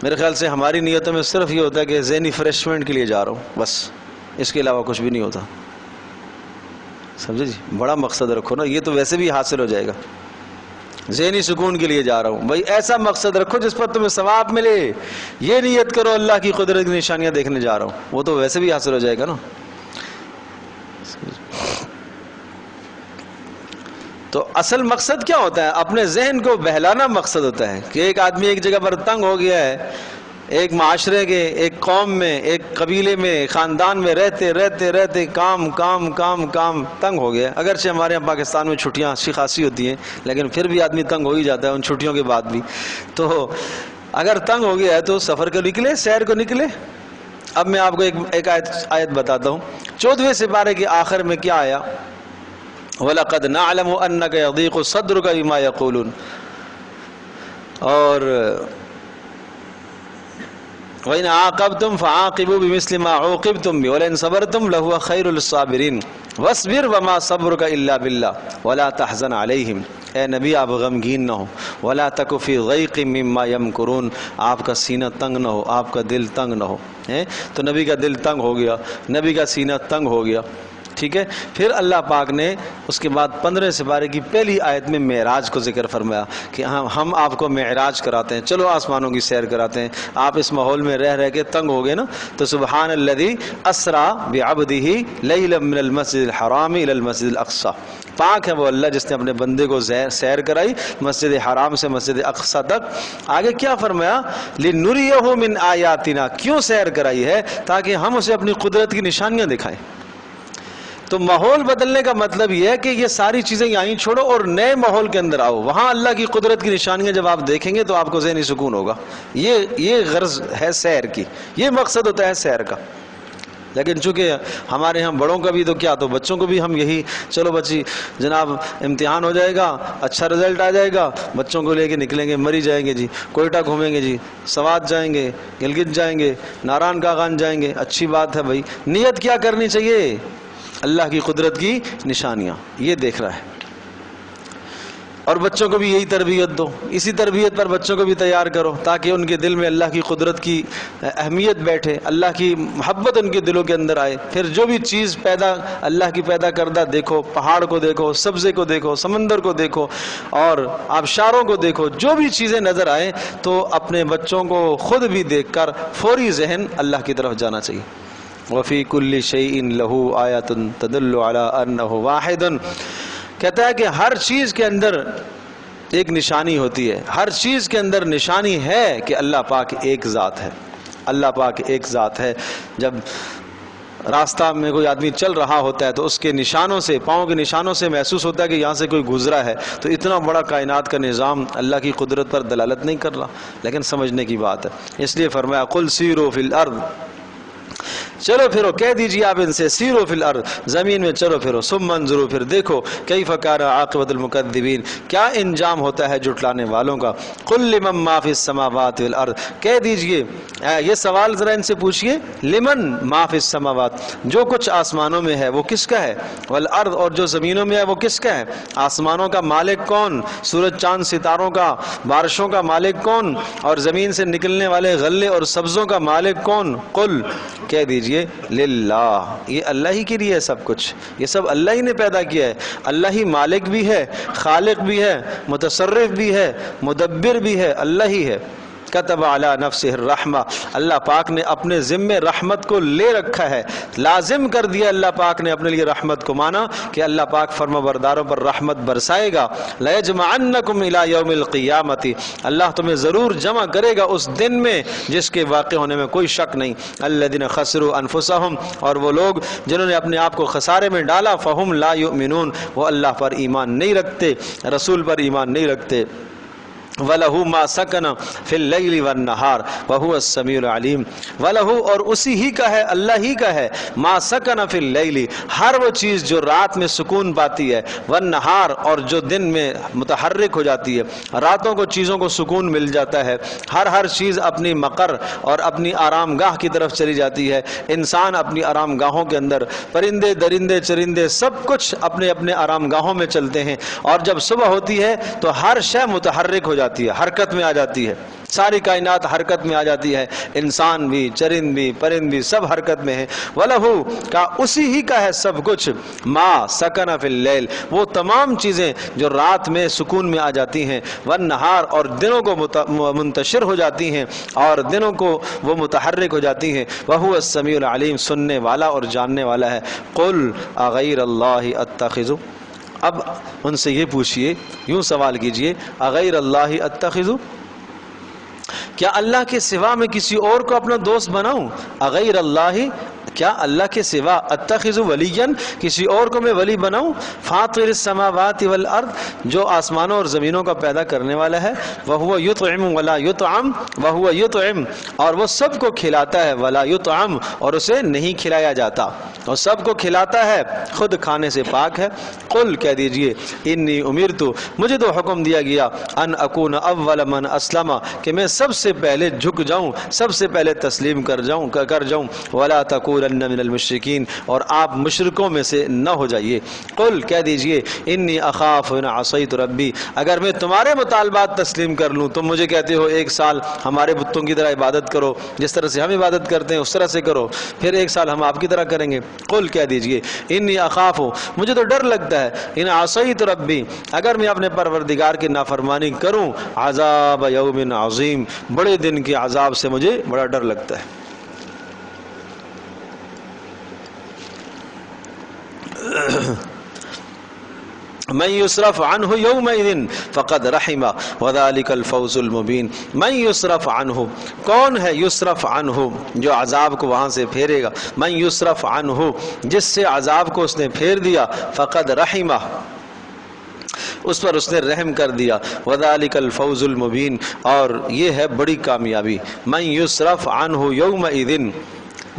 Speaker 1: میرے خیال سے ہماری نیتوں میں صرف یہ ہوتا ہے کہ ذہنی فریشمنٹ کے لیے جا رہا ہوں, بس, اس کے علاوہ کچھ بھی نہیں ہوتا. سمجھے جی؟ بڑا مقصد رکھو نا, یہ تو ویسے بھی حاصل ہو جائے گا. ذہنی سکون کے لیے جا رہا ہوں, بھائی ایسا مقصد رکھو جس پر تمہیں ثواب ملے. یہ نیت کرو اللہ کی قدرت کی نشانیاں دیکھنے جا رہا ہوں, وہ تو ویسے بھی حاصل ہو جائے گا نا. تو اصل مقصد کیا ہوتا ہے؟ اپنے ذہن کو بہلانا مقصد ہوتا ہے. کہ ایک آدمی ایک جگہ پر تنگ ہو گیا ہے, ایک معاشرے کے، ایک قوم میں، ایک قبیلے میں، خاندان میں رہتے رہتے رہتے کام کام کام کام تنگ ہو گیا. اگرچہ ہمارے یہاں پاکستان میں چھٹیاں اچھی خاصی ہوتی ہیں، لیکن پھر بھی آدمی تنگ ہو ہی جاتا ہے ان چھٹیوں کے بعد بھی. تو اگر تنگ ہو گیا ہے تو سفر کو نکلے، سیر کو نکلے. اب میں آپ کو ایک آیت بتاتا ہوں. 14ویں سپارے کے آخر میں کیا آیا؟ وَلَقَدْ نَعْلَمُ أَنَّكَ يَضِيقُ صَدْرُكَ بِمَا يَقُولُونَ. اور وَإِنْ عَاقَبْتُمْ فَعَاقِبُوا بِمِثْلِ مَا عُوقِبْتُمْ بِهِ وَلَئِنْ صَبَرْتُمْ لَهُوَ خَيْرُ لِلصَّابِرِينَ وَاصْبِرْ وَمَا صَبْرُكَ إِلَّا بِاللَّهِ وَلَا تَحْزَنْ عَلَيْهِمْ. اے نبی آپ غمگین نہ ہو. وَلَا تَكُ فِي ضَيْقٍ مِّمَّا يَمْكُرُونَ. آپ کا سینہ تنگ نہ ہو، آپ کا دل تنگ نہ ہو. تو نبی کا دل تنگ ہو گیا، نبی کا سینہ تنگ ہو گیا. ٹھیک ہے. پھر اللہ پاک نے اس کے بعد 15 سپارے کی پہلی آیت میں معراج کو ذکر فرمایا کہ ہم آپ کو معراج کراتے ہیں، چلو آسمانوں کی سیر کراتے ہیں. آپ اس ماحول میں رہ رہ کے تنگ ہو گئے نا، تو سبحان الذی اسرا بعبدہ لیلا من المسجد الحرام الی المسجد الاقصی. پاک ہے وہ اللہ جس نے اپنے بندے کو سیر کرائی مسجد حرام سے مسجد اقصی تک. آگے کیا فرمایا؟ لنریہ من آیاتنا. کیوں سیر کرائی ہے؟ تاکہ ہم اسے اپنی قدرت کی نشانیاں دکھائیں. تو ماحول بدلنے کا مطلب یہ ہے کہ یہ ساری چیزیں یہیں چھوڑو اور نئے ماحول کے اندر آؤ. وہاں اللہ کی قدرت کی نشانیاں جب آپ دیکھیں گے تو آپ کو ذہنی سکون ہوگا. یہ غرض ہے سیر کی، یہ مقصد ہوتا ہے سیر کا. لیکن چونکہ ہمارے ہاں بڑوں کا بھی تو کیا، تو بچوں کو بھی ہم یہی، چلو بچی جناب امتحان ہو جائے گا، اچھا رزلٹ آ جائے گا، بچوں کو لے کے نکلیں گے، مری جائیں گے جی، کوئٹہ گھومیں گے جی، سوات جائیں گے، گلگت جائیں گے، ناران کاغان جائیں گے. اچھی بات ہے بھائی. نیت کیا کرنی چاہیے؟ اللہ کی قدرت کی نشانیاں یہ دیکھ رہا ہے. اور بچوں کو بھی یہی تربیت دو، اسی تربیت پر بچوں کو بھی تیار کرو تاکہ ان کے دل میں اللہ کی قدرت کی اہمیت بیٹھے، اللہ کی محبت ان کے دلوں کے اندر آئے. پھر جو بھی چیز اللہ کی پیدا کردہ دیکھو، پہاڑ کو دیکھو، سبزے کو دیکھو، سمندر کو دیکھو اور آبشاروں کو دیکھو، جو بھی چیزیں نظر آئیں تو اپنے بچوں کو خود بھی دیکھ کر فوری ذہن اللہ کی طرف جانا چاہیے. وفی کل شیء لہ آیۃ تدل علی انہ واحد. کہتا ہے کہ ہر چیز کے اندر ایک نشانی ہوتی ہے، ہر چیز کے اندر نشانی ہے کہ اللہ پاک ایک ذات ہے. اللہ پاک ایک ذات ہے. جب راستہ میں کوئی آدمی چل رہا ہوتا ہے تو اس کے نشانوں سے، پاؤں کے نشانوں سے محسوس ہوتا ہے کہ یہاں سے کوئی گزرا ہے. تو اتنا بڑا کائنات کا نظام اللہ کی قدرت پر دلالت نہیں کر رہا، لیکن سمجھنے کی بات ہے. اس لیے فرمایا قل سیروا فی الارض. چلو پھرو، کہہ دیجیے آپ ان سے، سیرو فی الارض، زمین میں چلو پھرو، ثم انظروا، پھر دیکھو، کیف کان عاقبۃ المکذبین، کیا انجام ہوتا ہے جھٹلانے والوں کا. قل لمن ما فی السماوات والارض، کہہ دیجیے، یہ سوال ذرا ان سے پوچھئے، لمن ما فی السماوات، جو کچھ آسمانوں میں ہے وہ کس کا ہے، والارض، اور جو زمینوں میں ہے وہ کس کا ہے. آسمانوں کا مالک کون؟ سورج چاند ستاروں کا، بارشوں کا مالک کون؟ اور زمین سے نکلنے والے غلے اور سبزوں کا مالک کون؟ قل، کہہ دیجئے، للہ، یہ اللہ ہی کے لیے ہے سب کچھ، یہ سب اللہ ہی نے پیدا کیا ہے. اللہ ہی مالک بھی ہے، خالق بھی ہے، متصرف بھی ہے، مدبر بھی ہے، اللہ ہی ہے. کتب علی نفسہ الرحمہ، اللہ پاک نے اپنے ذمے رحمت کو لے رکھا ہے، لازم کر دیا اللہ پاک نے اپنے لیے رحمت کو. مانا کہ اللہ پاک فرما برداروں پر رحمت برسائے گا. لیجمعنکم الی یوم القیامۃ، اللہ تمہیں ضرور جمع کرے گا اس دن میں جس کے واقع ہونے میں کوئی شک نہیں. الذین خسروا انفسہم، اور وہ لوگ جنہوں نے اپنے آپ کو خسارے میں ڈالا، فہم لا یؤمنون، وہ اللہ پر ایمان نہیں رکھتے، رسول پر ایمان نہیں رکھتے. وَلَهُ مَا سَكَنَ فِي اللَّيْلِ وَالنَّهَارِ وَهُوَ السَّمِيعُ الْعَلِيمُ. وَلَهُ، اور اسی ہی کا ہے، اللہ ہی کا ہے، مَا سَكَنَ فِي اللَّيْلِ، ہر وہ چیز جو رات میں سکون پاتی ہے، وَالنَّهَارِ، اور جو دن میں متحرک ہو جاتی ہے، راتوں کو چیزوں کو سکون مل جاتا ہے. ہر چیز اپنی مقر اور اپنی آرام گاہ کی طرف چلی جاتی ہے. انسان اپنی آرام گاہوں کے اندر، پرندے درندے چرندے سب کچھ اپنے اپنے آرام گاہوں میں چلتے ہیں. اور جب صبح ہوتی ہے تو ہر شے متحرک ہو جاتی ہے، حرکت میں آ جاتی ہے، ساری کائنات حرکت میں آ جاتی ہے، انسان بھی، چرند بھی، پرند بھی، سب حرکت میں ہے. وَلَهُ، کا اسی ہی کا ہے سب کچھ. مَا سَكَنَ فِي اللَّيْلِ، وہ تمام چیزیں جو رات میں سکون میں آ جاتی ہیں، وَالنَّهَارِ، اور دنوں کو منتشر ہو جاتی ہیں اور دنوں کو وہ متحرک ہو جاتی ہیں. وَهُوَ السَّمِيعُ الْعَلِيمُ، سننے والا اور جاننے والا ہے. قُلْ أَغَيْرَ اللَّهِ أَتَّخِذُ، اب ان سے یہ پوچھئے، یوں سوال کیجئے، اغیر اللہ اتخذ، کیا اللہ کے سوا میں کسی اور کو اپنا دوست بناؤں؟ اغیر اللہ، کیا اللہ کے سوا اتخذ ولیا، کسی اور کو میں ولی بناؤں؟ فاطر السماوات والارض، جو آسمانوں اور زمینوں کا پیدا کرنے والا ہے، وہو یطعم ولا یطعم، وہو یطعم، اور وہ سب کو کھلاتا ہے، ولا یطعم، اور اسے نہیں کھلایا جاتا، اور سب کو کھلاتا ہے، خود کھانے سے پاک ہے۔ قل، کہہ دیجئے، انی امرت، مجھے تو حکم دیا گیا، ان اکون اول من اسلم، کہ میں سب سے پہلے جھک جاؤں، سب سے پہلے تسلیم کر جاؤں، ولا تکونن من المشرکین، اور آپ مشرکوں میں سے نہ ہو جائیے۔ قل، کہہ دیجئے، انی اخاف ان عصیت ربی، اگر میں تمہارے مطالبات تسلیم کر لوں، تم مجھے کہتے ہو ایک سال ہمارے بتوں کی طرح عبادت کرو، جس طرح سے ہم عبادت کرتے ہیں اس طرح سے کرو، پھر ایک سال ہم آپ کی طرح کریں گے۔ قل، کہہ دیجئے، انی اخاف، مجھے تو ڈر لگتا ہے، ان عصیت ربی، اگر میں اپنے پروردگار کی نافرمانی کروں، عذاب یوم عظیم، بڑے دن کے عذاب سے مجھے بڑا ڈر لگتا ہے۔ من یصرف عنہ یومئذ فقد رحمہ وذلک الفوز المبین۔ من یصرف عنہ، کون ہے یصرف عنہ، جو عذاب کو وہاں سے پھیرے گا؟ من یصرف عنہ، جس سے عذاب کو اس نے پھیر دیا، فقد رحمہ، اس پر اس نے رحم کر دیا، وذالک الفوز المبین، اور یہ ہے بڑی کامیابی۔ من یصرف عنہ یومئذ،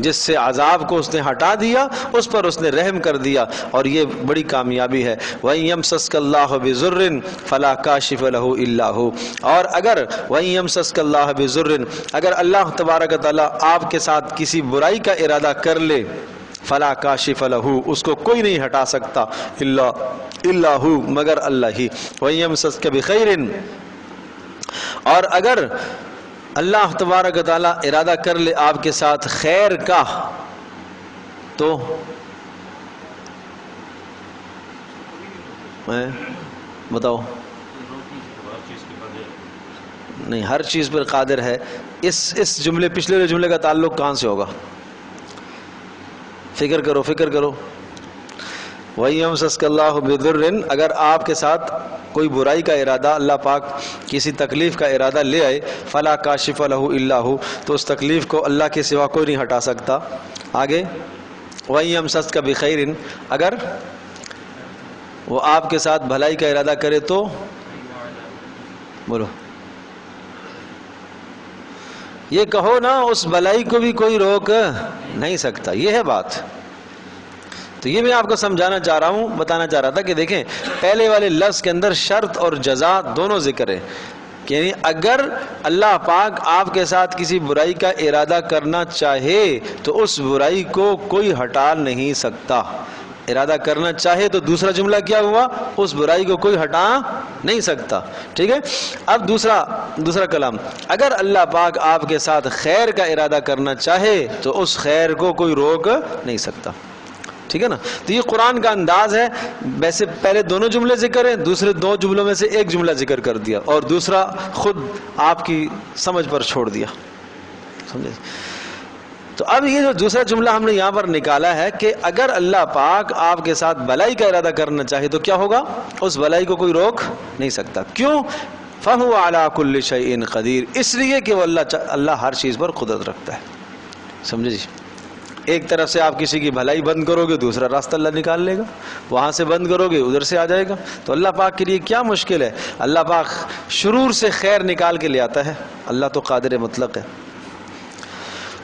Speaker 1: جس سے عذاب کو اس نے ہٹا دیا، اس پر اس نے رحم کر دیا، اور یہ بڑی کامیابی ہے۔ وَإِن يَمْسَسْكَ اللَّهُ بِضُرٍّ فَلَا كَاشِفَ لَهُ إِلَّا هُوَ، اور اگر وَإِن يَمْسَسْكَ اللَّهُ بِضُرٍّ، اگر اللہ تبارک و تعالیٰ آپ کے ساتھ کسی برائی کا ارادہ کر لے، فَلَا كَاشِفَ لَهُ، اس کو کوئی نہیں ہٹا سکتا، إِلَّا هُوَ، مگر اللہ ہی۔ وَإِن يَمْسَسْكَ بِخَيْرٍ، اور اگر اللہ تبارک و تعالیٰ ارادہ کر لے آپ کے ساتھ خیر کا، تو بتاؤ، نہیں، ہر چیز پر قادر ہے۔ اس جملے، پچھلے جملے کا تعلق کہاں سے ہوگا؟ فکر کرو، فکر کرو۔ وَيَمْسَسْكَ اللَّهُ بِضُرٍّ، اگر آپ کے ساتھ کوئی برائی کا ارادہ، اللہ پاک کسی تکلیف کا ارادہ لے آئے، فَلَا كَاشِفَ لَهُ إِلَّا هُوَ، تو اس تکلیف کو اللہ کے سوا کوئی نہیں ہٹا سکتا۔ آگے، وَيَمْسَسْكَ بِخَيْرٍ، اگر وہ آپ کے ساتھ بھلائی کا ارادہ کرے تو، بولو، یہ کہو نا، اس بھلائی کو بھی کوئی روک نہیں سکتا، یہ ہے بات۔ تو یہ میں آپ کو سمجھانا چاہ رہا ہوں، بتانا چاہ رہا تھا کہ دیکھیں، پہلے والے لفظ کے اندر شرط اور جزا دونوں ذکر ہے، یعنی اگر اللہ پاک آپ کے ساتھ کسی برائی کا ارادہ کرنا چاہے تو اس برائی کو کوئی ہٹا نہیں سکتا۔ ارادہ کرنا چاہے تو دوسرا جملہ کیا ہوا؟ اس برائی کو کوئی ہٹا نہیں سکتا، ٹھیک ہے۔ اب دوسرا کلام، اگر اللہ پاک آپ کے ساتھ خیر کا ارادہ کرنا چاہے تو اس خیر کو کوئی روک نہیں سکتا، ٹھیک ہے نا۔ تو یہ قرآن کا انداز ہے، ویسے پہلے دونوں جملے ذکر ہیں، دوسرے دو جملوں میں سے ایک جملہ ذکر کر دیا اور دوسرا خود آپ کی سمجھ پر چھوڑ دیا، سمجھے۔ تو اب یہ جو دوسرا جملہ ہم نے یہاں پر نکالا ہے کہ اگر اللہ پاک آپ کے ساتھ بھلائی کا ارادہ کرنا چاہے تو کیا ہوگا؟ اس بھلائی کو کوئی روک نہیں سکتا۔ کیوں؟ فَهُوَ عَلَى كُلِّ شَيْءٍ قَدِيرٌ، اس لیے کہ وہ اللہ ہر چیز پر قدرت رکھتا ہے، سمجھے جی۔ ایک طرف سے آپ کسی کی بھلائی بند کرو گے، دوسرا راستہ اللہ نکال لے گا، وہاں سے بند کرو گے ادھر سے آ جائے گا۔ تو اللہ پاک کے لیے کیا مشکل ہے؟ اللہ پاک شرور سے خیر نکال کے لے آتا ہے، اللہ تو قادر مطلق ہے۔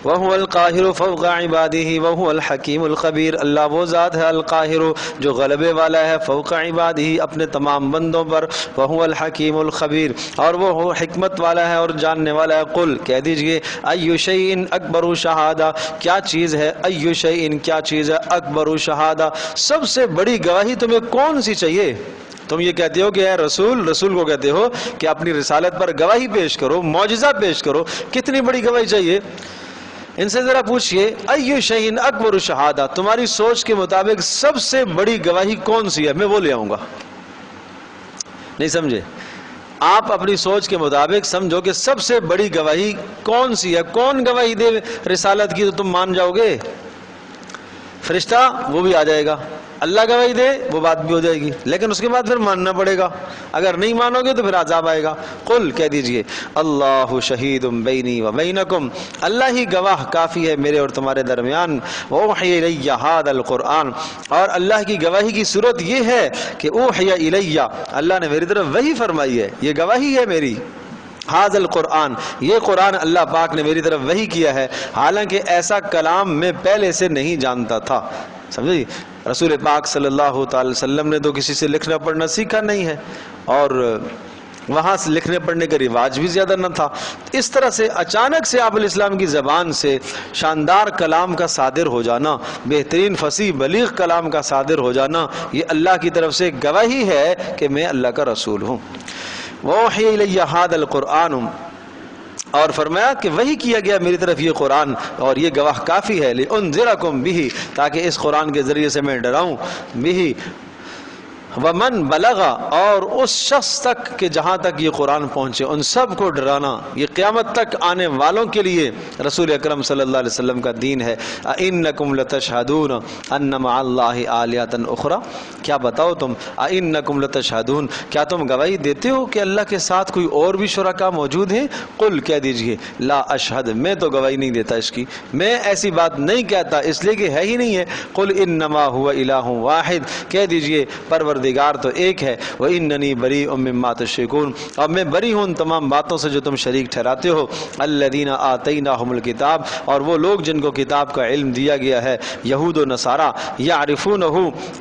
Speaker 1: وَهُوَ الْقَاهِرُ فَوْقَ عِبَادِهِ وَهُوَ الْحَكِيمُ الْخَبِيرُ، اللہ وہ ذات ہے القاہر جو غلبے والا ہے، فوق عبادہ اپنے تمام بندوں پر، وَهُوَ الْحَكِيمُ الْخَبِيرُ اور وہ حکمت والا ہے اور جاننے والا ہے۔ قل، کہہ دیجئے، أَيُّ شَيْءٍ أَكْبَرُ شَهَادَةٍ، کیا چیز ہے، أَيُّ شَيْءٍ کیا چیز ہے، أَكْبَرُ شَهَادَةٍ سب سے بڑی گواہی تمہیں کون سی چاہیے؟ تم یہ کہتے ہو کہ اے رسول کو کہتے ہو کہ اپنی رسالت پر گواہی پیش کرو، معجزہ پیش کرو، کتنی بڑی گواہی چاہیے؟ ان سے ذرا پوچھئے، ایُّ شیءٍ اکبر شہادہ، تمہاری سوچ کے مطابق سب سے بڑی گواہی کون سی ہے؟ میں وہ لے آؤں گا۔ نہیں سمجھے؟ آپ اپنی سوچ کے مطابق سمجھو کہ سب سے بڑی گواہی کون سی ہے، کون گواہی دے رسالت کی تو تم مان جاؤ گے؟ فرشتہ وہ بھی آ جائے گا، اللہ گواہی دے وہ بات بھی ہو جائے گی، لیکن اس کے بعد پھر ماننا پڑے گا، اگر نہیں مانو گے تو پھر عذاب آئے گا۔ قل کہہ دیجئے اللہ شہید بینی و بینکم، اللہ ہی گواہ کافی ہے میرے اور تمہارے درمیان، اوحی الی ھذا القرآن، اور اللہ کی گواہی کی صورت یہ ہے کہ اوحی الی، اللہ نے میری طرف وحی فرمائی ہے، یہ گواہی ہے میری، ھذا القرآن، یہ قرآن اللہ پاک نے میری طرف وحی کیا ہے، حالانکہ ایسا کلام میں پہلے سے نہیں جانتا تھا۔ سمجھے؟ رسول پاک صلی اللہ تعالی وسلم نے تو کسی سے لکھنا پڑھنا سیکھا نہیں ہے، اور وہاں سے لکھنے پڑھنے کا رواج بھی زیادہ نہ تھا۔ اس طرح سے اچانک سے آپ الاسلام کی زبان سے شاندار کلام کا صادر ہو جانا، بہترین فصیح بلیغ کلام کا صادر ہو جانا، یہ اللہ کی طرف سے گواہی ہے کہ میں اللہ کا رسول ہوں۔ وَأُوحِيَ إِلَيَّ هَذَا الْقُرْآنُ، اور فرمایا کہ وہی کیا گیا میری طرف یہ قرآن، اور یہ گواہ کافی ہے، لِأُنذِرَكُم بِهِ، تاکہ اس قرآن کے ذریعے سے میں ڈراؤں، بِهِ ومن بلغ، اور اس شخص تک کہ جہاں تک یہ قرآن پہنچے، ان سب کو ڈرانا، یہ قیامت تک آنے والوں کے لیے رسول اکرم صلی اللہ علیہ وسلم کا دین ہے۔ اَإِنَّكُمْ لَتَشْهَدُونَ أَنَّ مَعَ اللَّهِ آلِهَةً أُخْرَى، کیا بتاؤ تم، اَإِنَّكُمْ لَتَشْهَدُونَ، کیا تم گواہی دیتے ہو کہ اللہ کے ساتھ کوئی اور بھی شرکا موجود ہیں؟ قل کہہ دیجئے لا اشہد، میں تو گواہی نہیں دیتا اس کی، میں ایسی بات نہیں کہتا اس لیے کہ ہے ہی نہیں ہے۔ قل انما هو الہ واحد، کہہ دیجئے پروردگار تو ایک ہے، واننی بریء مما تشرکون، اور میں بری ہوں ان تمام باتوں سے جو تم شریک ٹھہراتے ہو۔ الذین آتیناہم الکتاب، اور وہ لوگ جن کو کتاب کا علم دیا گیا ہے، یہود و نصارہ، یعرفونہ،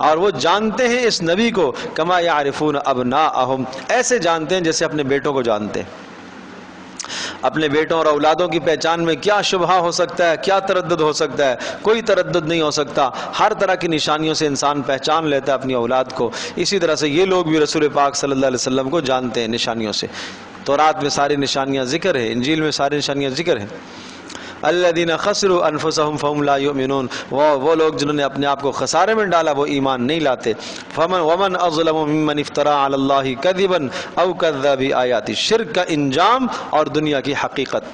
Speaker 1: اور وہ جانتے ہیں اس نبی کو، کما یعرفون ابناءہم، ایسے جانتے ہیں جیسے اپنے بیٹوں کو جانتے ہیں۔ اپنے بیٹوں اور اولادوں کی پہچان میں کیا شبہ ہو سکتا ہے، کیا تردد ہو سکتا ہے؟ کوئی تردد نہیں ہو سکتا، ہر طرح کی نشانیوں سے انسان پہچان لیتا ہے اپنی اولاد کو۔ اسی طرح سے یہ لوگ بھی رسول پاک صلی اللہ علیہ وسلم کو جانتے ہیں نشانیوں سے۔ تورات میں ساری نشانیاں ذکر ہے، انجیل میں ساری نشانیاں ذکر ہیں۔ الذین خسروا انفسهم فهم لا یؤمنون، وہ لوگ جنہوں نے اپنے آپ کو خسارے میں ڈالا وہ ایمان نہیں لاتے۔ ومن اظلم ممن افترى علی اللہ کذبا او کذب بآیات، شرک کا انجام اور دنیا کی حقیقت۔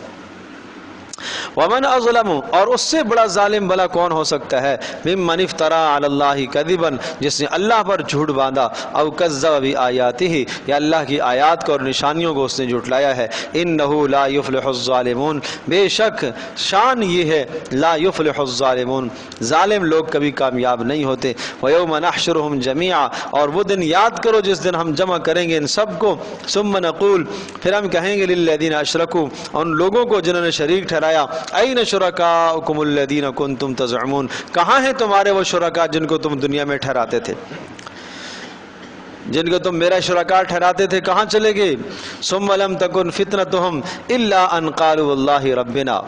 Speaker 1: ومن اظلم، اور اس سے بڑا ظالم بلا کون ہو سکتا ہے، ممن افترى علی اللہ کذبا، جس نے اللہ پر جھوٹ باندھا، او کذب بآیاتہ، یا اللہ کی آیات کو اور نشانیوں کو اس نے جھٹلایا ہے۔ انہ لا یفلح الظالمون، بے شک شان یہ ہے، لا یفلح الظالمون، ظالم لوگ کبھی کامیاب نہیں ہوتے۔ ویوم نحشرهم جميعا، اور وہ دن یاد کرو جس دن ہم جمع کریں گے ان سب کو، ثم نقول، پھر ہم کہیں گے للذین اشرکوا، ان لوگوں کو جنہوں نے شریک ٹھہرایا، این شرکاؤکم الذین کنتم تزعمون، کہاں ہیں تمہارے وہ شرکا جن کو تم دنیا میں ٹھہراتے تھے، جن کو تم میرا شرکا ٹھہراتے تھے، کہاں چلے گئے؟ ثم لم تکن فتنتهم الا ان قالوا واللہ ربنا،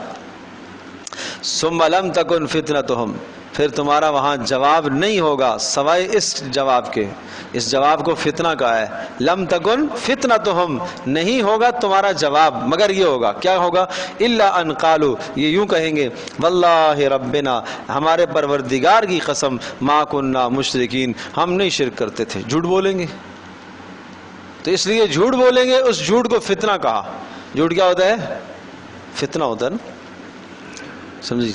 Speaker 1: ثم لم تکن فتنتهم، پھر تمہارا وہاں جواب نہیں ہوگا سوائے اس جواب کے، اس جواب کو فتنہ کہا ہے۔ لم تکن فتنتہم، نہیں ہوگا تمہارا جواب مگر یہ ہوگا، کیا ہوگا؟ الا ان قالوا، یہ یوں کہیں گے، واللہ ربنا، ہمارے پروردگار کی قسم، ما کننا مشرکین، ہم نہیں شرک کرتے تھے۔ جھوٹ بولیں گے، تو اس لیے جھوٹ بولیں گے، اس جھوٹ کو فتنہ کہا۔ جھوٹ کیا ہوتا ہے؟ فتنہ ہوتا ہے نا، سمجھیے؟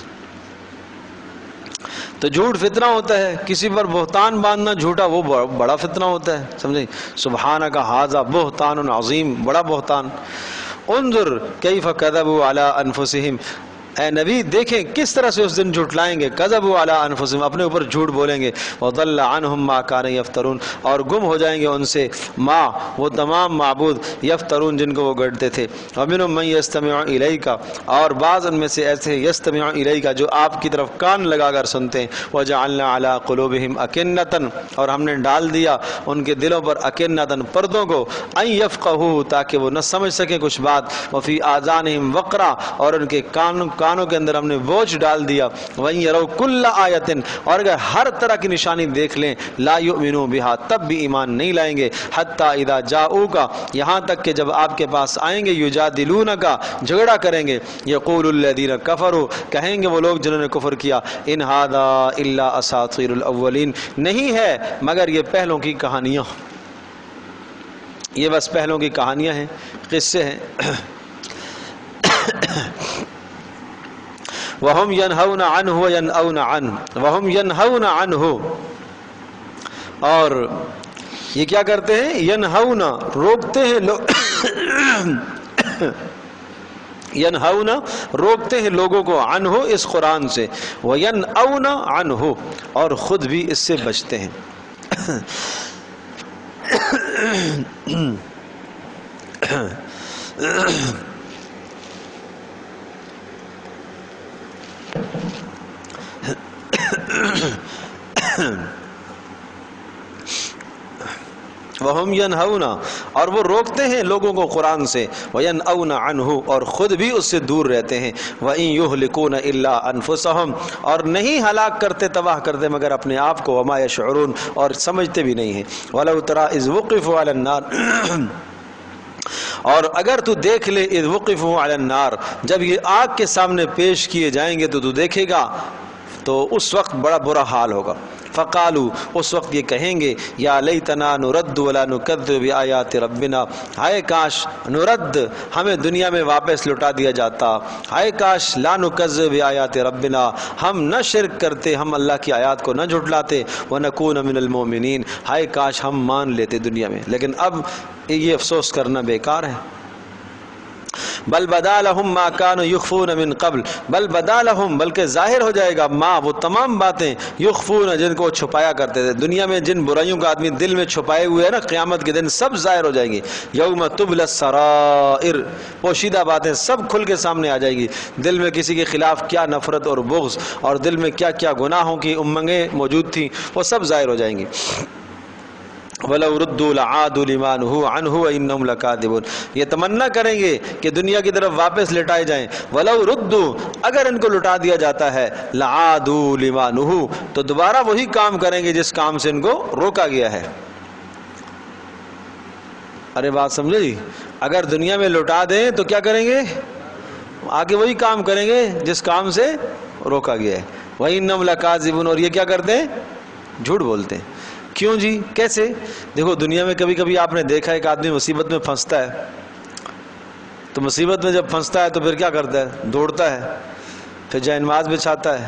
Speaker 1: تو جھوٹ فتنہ ہوتا ہے، کسی پر بہتان باندھنا جھوٹا وہ بڑا فتنہ ہوتا ہے، سمجھے؟ سبحانک ھذا بہتان عظیم، بڑا بہتان۔ انظر کیف کذبوا علی انفسہم، اے نبی دیکھیں کس طرح سے اس دن جھٹلائیں گے، کذبوا علی انفسہم، اپنے اوپر جھوٹ بولیں گے، وضل عنہم ما کانوا یفترون، اور گم ہو جائیں گے ان سے ما، وہ تمام معبود، یفترون جن کو وہ گڑھتے تھے۔ ومنہم من یستمع الیک، اور بعض ان میں سے ایسے یستمع الیک جو آپ کی طرف کان لگا کر سنتے ہیں۔ وجعلنا علی قلوبہم اکنۃ، اور ہم نے ڈال دیا ان کے دلوں پر اکنۃ، پردوں کو، ان یفقہوا، تاکہ وہ نہ سمجھ سکیں کچھ بات، وفی آذانہم وقرا، اور ان کے کانوں کے اندر ہم نے بوجھ ڈال دیا، وَإِن يَرَوْا كُلَّ آیَةٍ، اور اگر ہر طرح کی نشانی دیکھ لیں، لا یؤمنوا بها، تب بھی ایمان نہیں لائیں گے، حتی اذا جاؤوک، یہاں تک کہ جب آپ کے پاس آئیں گے، یجادلونک، جھگڑا کریں گے، یقول الذین کفروا، کہیں گے وہ لوگ جنہوں نے کفر کیا، ان ھذا الا اساطیر الاولین، نہیں ہے مگر یہ پہلوں کی کہانیاں، یہ بس پہلوں کی کہانیاں ہیں، قصے ہیں۔ وَهُمْ يَنْهَوْنَ عَنْهُ وَيَنْأَوْنَ عَنْهُ وَهُمْ يَنْهَوْنَ عَنْهُ، اور یہ کیا کرتے ہیں؟ ینہون، روکتے ہیں لوگ ینہون، روکتے ہیں لوگوں کو، عنہ، اس قرآن سے، وینأون عنہ، اور خود بھی اس سے بچتے ہیں۔ وَهُمْ يَنْهَوْنَ، اور وہ روکتے ہیں لوگوں کو قرآن سے، وَيَنْأَوْنَ عَنْهُ، اور خود بھی اس سے دور رہتے ہیں، وَإِنْ يُهْلِكُونَ إِلَّا أَنفُسَهُمْ، اور نہیں ہلاک کرتے، تباہ کرتے مگر اپنے آپ کو، وَمَا يَشْعُرُونَ، اور سمجھتے بھی نہیں ہیں۔ وَلَوْ تَرَىٰ إِذْ وُقِفُوا عَلَى النَّارِ، اور اگر تو دیکھ لے، اذ وقفوا علی النار، جب یہ آگ کے سامنے پیش کیے جائیں گے تو دیکھے گا تو اس وقت بڑا برا حال ہوگا۔ فقالوا، اس وقت یہ کہیں گے، یا لیتنا نرد ولا نکذب بآیات ربنا، ہائے کاش نرد، ہمیں دنیا میں واپس لوٹا دیا جاتا، ہائے کاش لا نکذب بآیات ربنا، ہم نہ شرک کرتے، ہم اللہ کی آیات کو نہ جھٹلاتے، ونکون من المؤمنین، ہائے کاش ہم مان لیتے دنیا میں، لیکن اب یہ افسوس کرنا بیکار ہے۔ بل بدا لہم ما کانوا یخفون من قبل، بل بدا لہم، بلکہ ظاہر ہو جائے گا، ما، وہ تمام باتیں، یخفون، جن کو چھپایا کرتے تھے دنیا میں، جن برائیوں کا آدمی دل میں چھپائے ہوئے ہے نا، قیامت کے دن سب ظاہر ہو جائیں گی۔ یوم تبلی السرائر، پوشیدہ باتیں سب کھل کے سامنے آ جائے گی، دل میں کسی کے خلاف کیا نفرت اور بغض، اور دل میں کیا کیا گناہوں کی امنگیں موجود تھیں، وہ سب ظاہر ہو جائیں گی۔ وَلَوْ رُدُّوا لَعَادُوا لِمَا نُهُوا عَنْهُ وَإِنَّهُمْ لَكَاذِبُونَ، یہ تمنا کریں گے کہ دنیا کی طرف واپس لٹائے جائیں۔ وَلَوْ رُدُّوا، اگر ان کو لٹا دیا جاتا ہے، لَعَادُوا لِمَا نُهُوا، تو دوبارہ وہی کام کریں گے جس کام سے ان کو روکا گیا ہے۔ ارے بات سمجھے جی، اگر دنیا میں لٹا دیں تو کیا کریں گے؟ آگے وہی کام کریں گے جس کام سے روکا گیا ہے۔ وَإِنَّهُمْ لَكَاذِبُونَ، اور یہ کیا کرتے ہیں؟ جھوٹ بولتے ہیں۔ کیوں جی؟ کیسے؟ دیکھو دنیا میں کبھی کبھی آپ نے دیکھا ایک آدمی مصیبت میں پھنستا ہے، تو مصیبت میں جب پھنستا ہے تو پھر کیا کرتا ہے؟ دوڑتا ہے، پھر جائے نماز بچھاتا ہے،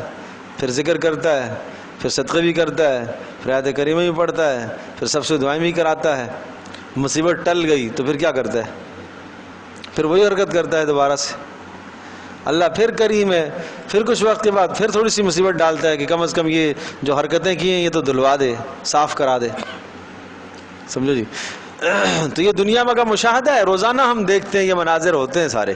Speaker 1: پھر ذکر کرتا ہے، پھر صدقے بھی کرتا ہے، پھر آیت کریمہ بھی پڑھتا ہے، پھر سب سے دعائیں بھی کراتا ہے۔ مصیبت ٹل گئی تو پھر کیا کرتا ہے؟ پھر وہی حرکت کرتا ہے دوبارہ سے۔ اللہ پھر کریم ہے، پھر کچھ وقت کے بعد پھر تھوڑی سی مصیبت ڈالتا ہے کہ کم از کم یہ جو حرکتیں کی ہیں یہ تو دھلوا دے، صاف کرا دے۔ سمجھو جی، تو یہ دنیا میں کا مشاہدہ ہے، روزانہ ہم دیکھتے ہیں، یہ مناظر ہوتے ہیں سارے۔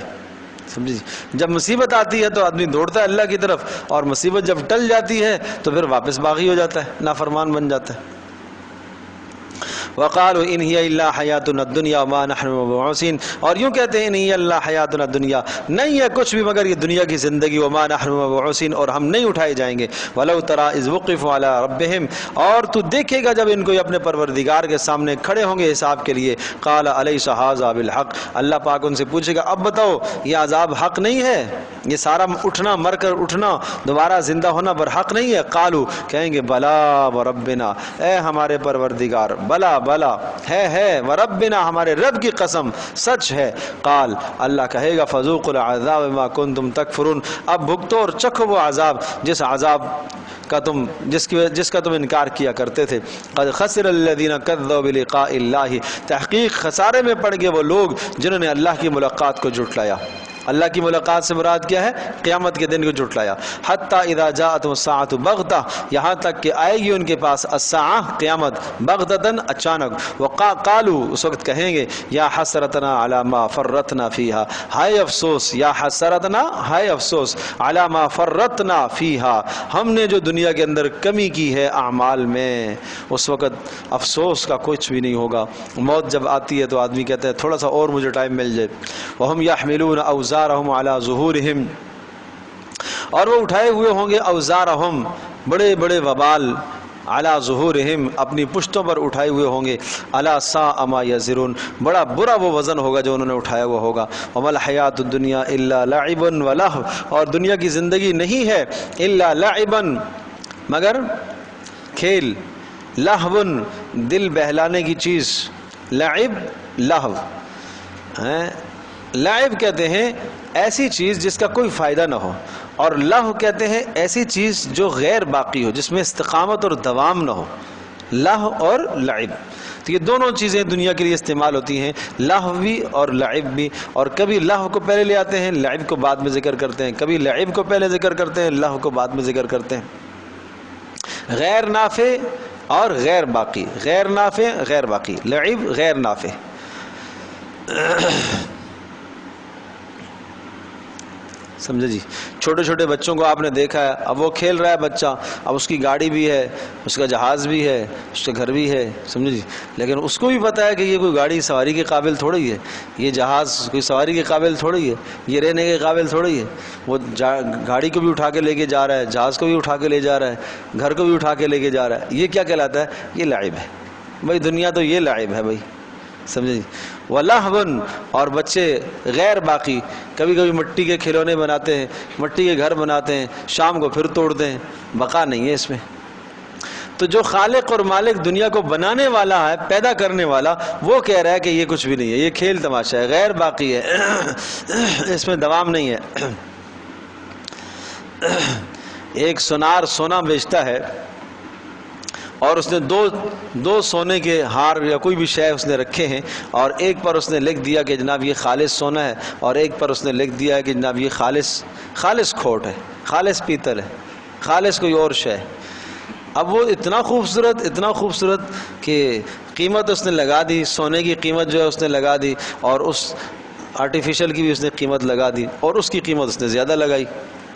Speaker 1: سمجھے جی، جب مصیبت آتی ہے تو آدمی دوڑتا ہے اللہ کی طرف، اور مصیبت جب ٹل جاتی ہے تو پھر واپس باغی ہو جاتا ہے، نافرمان بن جاتا ہے۔ وقالوا ان هي الا حیاتنا الدنیا وما نحن مبعوثین، اور یوں کہتے ہیں ان هي الا حیاتنا الدنیا، نہیں ہے کچھ بھی مگر یہ دنیا کی زندگی، وما نحن مبعوثین، اور ہم نہیں اٹھائے جائیں گے۔ ولو ترى اذ وقفوا على ربهم، اور تو دیکھے گا جب ان کو اپنے پروردگار کے سامنے کھڑے ہوں گے حساب کے لیے، قال الیس هذا بالحق، اللہ پاک ان سے پوچھے گا اب بتاؤ یہ عذاب حق نہیں ہے؟ یہ سارا اٹھنا، مر کر اٹھنا، دوبارہ زندہ ہونا برحق نہیں ہے؟ قالوا، کہیں گے بلا وربنا، اے ہمارے پروردگار، بلا بلا ہے وربنا، ہمارے رب کی قسم سچ ہے۔ قال، اللہ کہے گا فذوقوا العذاب بما کنتم تکفرون، اب بھگتو اور چکھو وہ عذاب جس عذاب کا جس کا تم انکار کیا کرتے تھے۔ قد خسر الذین کذبوا بلقاء اللہ، تحقیق خسارے میں پڑ گئے وہ لوگ جنہوں نے اللہ کی ملاقات کو جھٹلایا۔ اللہ کی ملاقات سے مراد کیا ہے؟ قیامت کے دن کو جھٹلایا۔ حتی اذا جاءتهم الساعة بغتہ، یہاں تک کہ آئے گی ان کے پاس الساعہ، قیامت، بغتۃ، اچانک، وقالوا، اس وقت کہیں گے یا حسرتنا علی ما فرطنا فیہا، ہائے افسوس، یا حسرتنا، ہائے افسوس، علی ما فرطنا فیہا، ہم نے جو دنیا کے اندر کمی کی ہے اعمال میں۔ اس وقت افسوس کا کچھ بھی نہیں ہوگا۔ موت جب آتی ہے تو آدمی کہتا ہے تھوڑا سا اور مجھے ٹائم مل جائے۔ وہم یحملون اوزارہم علی ظہورہم، اور وہ اٹھائے ہوئے ہوں گے اوزارہم، بڑے بڑے وبال، علی ظہورہم، اپنی پشتوں پر اٹھائے ہوئے ہوں گے، الا ساء ما یزرون، بڑا برا وہ وزن ہوگا جو انہوں نے اٹھایا ہوا ہوگا۔ وما الحیات الدنیا الا لعب ولہو، اور دنیا کی زندگی نہیں ہے الا لعبا، مگر کھیل، لہو، دل بہلانے کی چیز، لعب، لہو، لعب کہتے ہیں ایسی چیز جس کا کوئی فائدہ نہ ہو، اور لہو کہتے ہیں ایسی چیز جو غیر باقی ہو، جس میں استقامت اور دوام نہ ہو، لہو اور لعب۔ تو یہ دونوں چیزیں دنیا کے لیے استعمال ہوتی ہیں، لہو بھی اور لعب بھی، اور کبھی لہو کو پہلے لے آتے ہیں، لعب کو بعد میں ذکر کرتے ہیں، کبھی لعب کو پہلے ذکر کرتے ہیں، لہو کو بعد میں ذکر کرتے ہیں۔ غیر نافع اور غیر باقی، غیر نافع غیر باقی، لعب غیر نافع۔ سمجھے جی؟ چھوٹے چھوٹے بچوں کو آپ نے دیکھا ہے، اب وہ کھیل رہا ہے بچہ، اب اس کی گاڑی بھی ہے، اس کا جہاز بھی ہے، اس کا گھر بھی ہے، سمجھے جی؟ لیکن اس کو بھی پتہ ہے کہ یہ کوئی گاڑی سواری کے قابل تھوڑی ہے، یہ جہاز کوئی سواری کے قابل تھوڑی ہے، یہ رہنے کے قابل تھوڑی ہے۔ وہ گاڑی کو بھی اٹھا کے لے کے جا رہا ہے، جہاز کو بھی اٹھا کے لے جا رہا ہے، گھر کو بھی اٹھا کے لے کے جا رہا ہے۔ یہ کیا کہلاتا ہے؟ یہ لعب ہے بھائی، دنیا تو یہ لعب ہے بھائی، سمجھے جی؟ وَلَهْوٌ، اور بچے غیر باقی، کبھی کبھی مٹی کے کھلونے بناتے ہیں، مٹی کے گھر بناتے ہیں، شام کو پھر توڑتے ہیں، بقا نہیں ہے اس میں۔ تو جو خالق اور مالک دنیا کو بنانے والا ہے، پیدا کرنے والا، وہ کہہ رہا ہے کہ یہ کچھ بھی نہیں ہے، یہ کھیل تماشا ہے، غیر باقی ہے، اس میں دوام نہیں ہے۔ ایک سونار سونا بیچتا ہے، اور اس نے دو سونے کے ہار یا کوئی بھی شے اس نے رکھے ہیں، اور ایک پر اس نے لکھ دیا کہ جناب یہ خالص سونا ہے، اور ایک پر اس نے لکھ دیا ہے کہ جناب یہ خالص کھوٹ ہے، خالص پیتل ہے، خالص کوئی اور شے ہے۔ اب وہ اتنا خوبصورت کہ قیمت اس نے لگا دی، سونے کی قیمت جو ہے اس نے لگا دی، اور اس آرٹیفیشل کی بھی اس نے قیمت لگا دی، اور اس کی قیمت اس نے زیادہ لگائی۔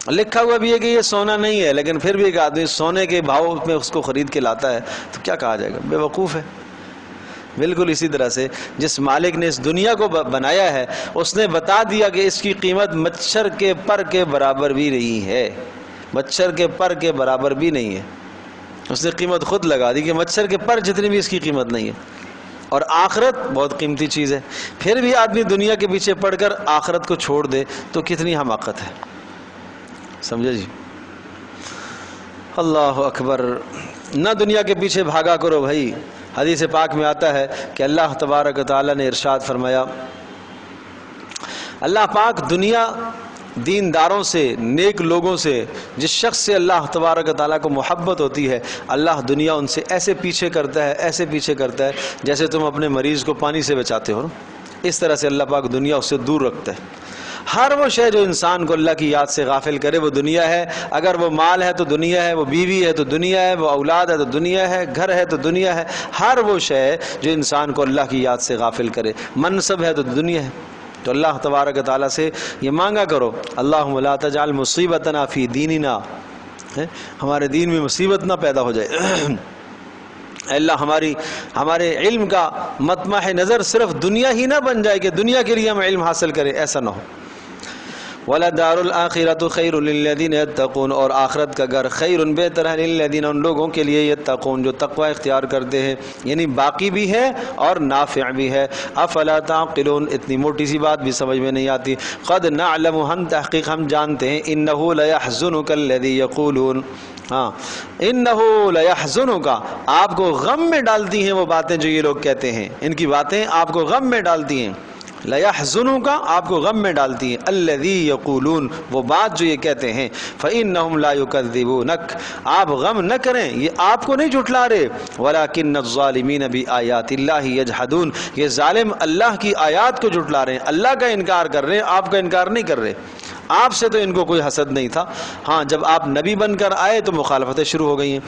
Speaker 1: لکھا ہوا بھی ہے کہ یہ سونا نہیں ہے، لیکن پھر بھی ایک آدمی سونے کے بھاؤ میں اس کو خرید کے لاتا ہے، تو کیا کہا جائے گا؟ بے وقوف ہے۔ بالکل اسی طرح سے جس مالک نے اس دنیا کو بنایا ہے، اس نے بتا دیا کہ اس کی قیمت مچھر کے پر کے برابر بھی نہیں ہے، مچھر کے پر کے برابر بھی نہیں ہے۔ اس نے قیمت خود لگا دی کہ مچھر کے پر جتنی بھی اس کی قیمت نہیں ہے۔ اور آخرت بہت قیمتی چیز ہے، پھر بھی آدمی دنیا کے پیچھے پڑ کر آخرت کو چھوڑ دے تو کتنی حماقت ہے، سمجھے جی؟ اللہ اکبر۔ نہ دنیا کے پیچھے بھاگا کرو بھائی۔ حدیث پاک میں آتا ہے کہ اللہ تبارک و تعالیٰ نے ارشاد فرمایا، اللہ پاک دنیا دینداروں سے، نیک لوگوں سے، جس شخص سے اللہ تبارک و تعالیٰ کو محبت ہوتی ہے، اللہ دنیا ان سے ایسے پیچھے کرتا ہے، ایسے پیچھے کرتا ہے جیسے تم اپنے مریض کو پانی سے بچاتے ہو، اس طرح سے اللہ پاک دنیا اس سے دور رکھتا ہے۔ ہر وہ شے جو انسان کو اللہ کی یاد سے غافل کرے وہ دنیا ہے۔ اگر وہ مال ہے تو دنیا ہے، وہ بیوی ہے تو دنیا ہے، وہ اولاد ہے تو دنیا ہے، گھر ہے تو دنیا ہے۔ ہر وہ شے جو انسان کو اللہ کی یاد سے غافل کرے، منصب ہے تو دنیا ہے۔ تو اللہ تبارک و تعالیٰ سے یہ مانگا کرو، اللہم لا تجعل مصیبتنا فی دیننا، ہمارے دین میں مصیبت نہ پیدا ہو جائے۔ اللہ ہمارے علم کا مطمع نظر صرف دنیا ہی نہ بن جائے کہ دنیا کے لیے ہم علم حاصل کریں، ایسا نہ ہو۔ وَلَدَارُ الْآخِرَةُ خَيْرٌ لِلَّذِينَ يَتَّقُونَ، اور آخرت کا گھر خیرٌ بہتر ہے، للذین ان لوگوں کے لیے، یتقون جو تقوی اختیار کرتے ہیں، یعنی باقی بھی ہے اور نافع بھی ہے۔ افلا تعقلون، اتنی موٹی سی بات بھی سمجھ میں نہیں آتی۔ قد نعلم، ہم تحقیق ہم جانتے ہیں، انہ لیحزنک الذی یقولون، ہاں انہ لیحزنک، آپ کو غم میں ڈالتی ہیں وہ باتیں جو یہ لوگ کہتے ہیں، ان کی باتیں آپ کو غم میں ڈالتی ہیں۔ لیحزنک، آپ کو غم میں ڈالتی ہیں، الذی یقولون، وہ بات جو یہ کہتے ہیں، فإنہم لا یکذبونک، آپ غم نہ کریں، یہ آپ کو نہیں جھٹلا رہے، ولکن الظالمین بآیات اللہ یجحدون، یہ ظالم اللہ کی آیات کو جھٹلا رہے ہیں، اللہ کا انکار کر رہے ہیں، آپ کا انکار نہیں کر رہے۔ آپ سے تو ان کو کوئی حسد نہیں تھا، ہاں جب آپ نبی بن کر آئے تو مخالفتیں شروع ہو گئی ہیں۔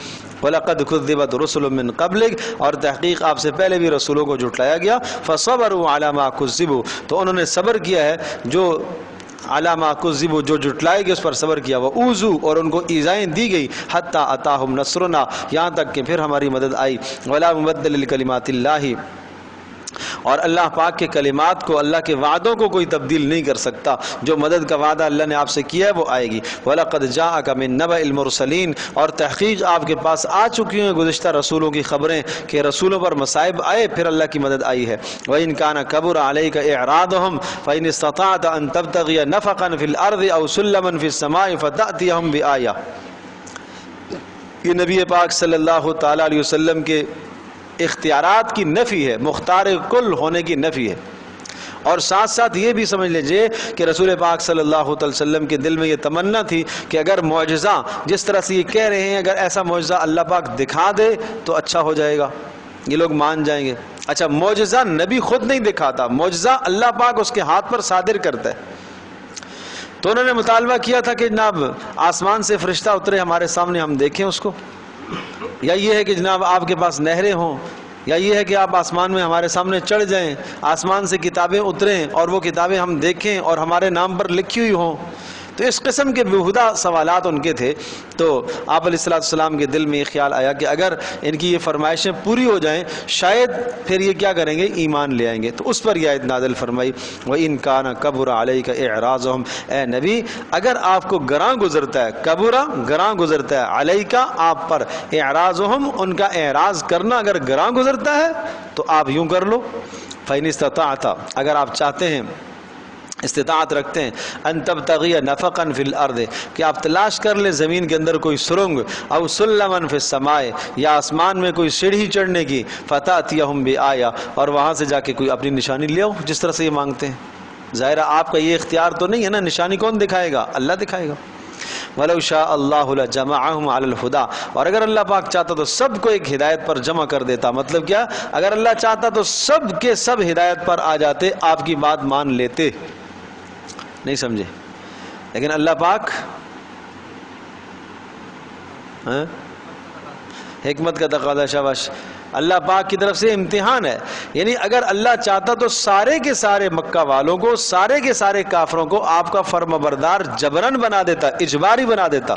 Speaker 1: وَلَقَدْ كُذِّبَتْ رُسُلٌ مِّن قَبْلِكَ، اور تحقیق آپ سے پہلے بھی رسولوں کو جھٹلایا گیا، فَصَبَرُوا عَلَىٰ مَا كُذِّبُوا، تو انہوں نے صبر کیا ہے، جو عَلَىٰ مَا كُذِّبُوا، جو جھٹلائے گئے اس پر صبر کیا، وَأُوذُوا، اور ان کو ایذائیں دی گئی، حَتَّىٰ أَتَاهُمْ نَصْرُنَا، یہاں تک کہ پھر ہماری مدد آئی، وَلَا مُبَدِّلَ لِكَلِمَاتِ اللَّهِ، اور اللہ پاک کے کلمات کو، اللہ کے وعدوں کو کوئی تبدیل نہیں کر سکتا، جو مدد کا وعدہ اللہ نے آپ سے کیا ہے وہ آئے گی۔ وَلَقَدْ جَاءَكَ مِن نَبَإِ الْمُرْسَلِينَ، اور تحقیق آپ کے پاس آ چکی ہیں گزشتہ رسولوں کی خبریں کہ رسولوں پر مصائب آئے پھر اللہ کی مدد آئی ہے۔ وَإِن كَانَ كَبُرَ عَلَيْكَ إِعْرَاضُهُمْ فَإِنِ اسْتَطَعْتَ أَن تَبْتَغِيَ نَفَقًا فِي الْأَرْضِ أَوْ سُلَّمًا فِي السَّمَاءِ فَتَأْتِيَهُمْ بِآيَةٍ، یہ نبی پاک صلی اللہ تعالیٰ علیہ وسلم کے اختیارات کی نفی ہے، مختار کل ہونے کی نفی ہے، اور ساتھ ساتھ یہ بھی سمجھ لیجئے کہ رسول پاک صلی اللہ علیہ وسلم کے دل میں یہ تمنا تھی کہ اگر معجزہ جس طرح سے یہ کہہ رہے ہیں اگر ایسا معجزہ اللہ پاک دکھا دے تو اچھا ہو جائے گا، یہ لوگ مان جائیں گے۔ اچھا معجزہ نبی خود نہیں دکھاتا، معجزہ اللہ پاک اس کے ہاتھ پر صادر کرتا ہے۔ تو انہوں نے مطالبہ کیا تھا کہ جناب آسمان سے فرشتہ اترے ہمارے سامنے، ہم دیکھیں اس کو، یا یہ ہے کہ جناب آپ کے پاس نہریں ہوں، یا یہ ہے کہ آپ آسمان میں ہمارے سامنے چڑھ جائیں، آسمان سے کتابیں اتریں اور وہ کتابیں ہم دیکھیں اور ہمارے نام پر لکھی ہوئی ہوں۔ تو اس قسم کے بیہودہ سوالات ان کے تھے۔ تو آپ علیہ السلام کے دل میں یہ خیال آیا کہ اگر ان کی یہ فرمائشیں پوری ہو جائیں شاید پھر یہ کیا کریں گے، ایمان لے آئیں گے۔ تو اس پر یہ آیت نازل فرمائی وَإِن كَانَ كَبُرَ عَلَيْكَ إِعْرَاضُهُمْ، اے نبی اگر آپ کو گراں گزرتا ہے، کبرا گراں گزرتا ہے، علیکا آپ پر، اعراضہم ان کا اعراض کرنا اگر گراں گزرتا ہے تو آپ یوں کر لو، فَإِنِ اسْتَطَعْتَ اگر آپ چاہتے ہیں، استطاعت رکھتے ہیں، ان تبتغی نفقا فی الارض کہ آپ تلاش کر لیں زمین کے اندر کوئی سرنگ، او سلما فی السماء یا آسمان میں کوئی سیڑھی چڑھنے کی، فتاتیہم بآیہ اور وہاں سے جا کے کوئی اپنی نشانی لے آؤ جس طرح سے یہ مانگتے ہیں۔ ظاہر آپ کا یہ اختیار تو نہیں ہے نا، نشانی کون دکھائے گا؟ اللہ دکھائے گا۔ وَلَوْ شَاءَ اللَّهُ لَجَمَعَهُمْ عَلَى الْهُدَى اور اگر اللہ پاک چاہتا تو سب کو ایک ہدایت پر جمع کر دیتا۔ مطلب کیا؟ اگر اللہ چاہتا تو سب کے سب ہدایت پر آ جاتے، آپ کی بات مان لیتے، نہیں سمجھے؟ لیکن اللہ پاک حکمت کا تقاضا، شاباش، اللہ پاک کی طرف سے امتحان ہے۔ یعنی اگر اللہ چاہتا تو سارے کے سارے مکہ والوں کو، سارے کے سارے کافروں کو آپ کا فرمانبردار جبرن بنا دیتا، اجباری بنا دیتا۔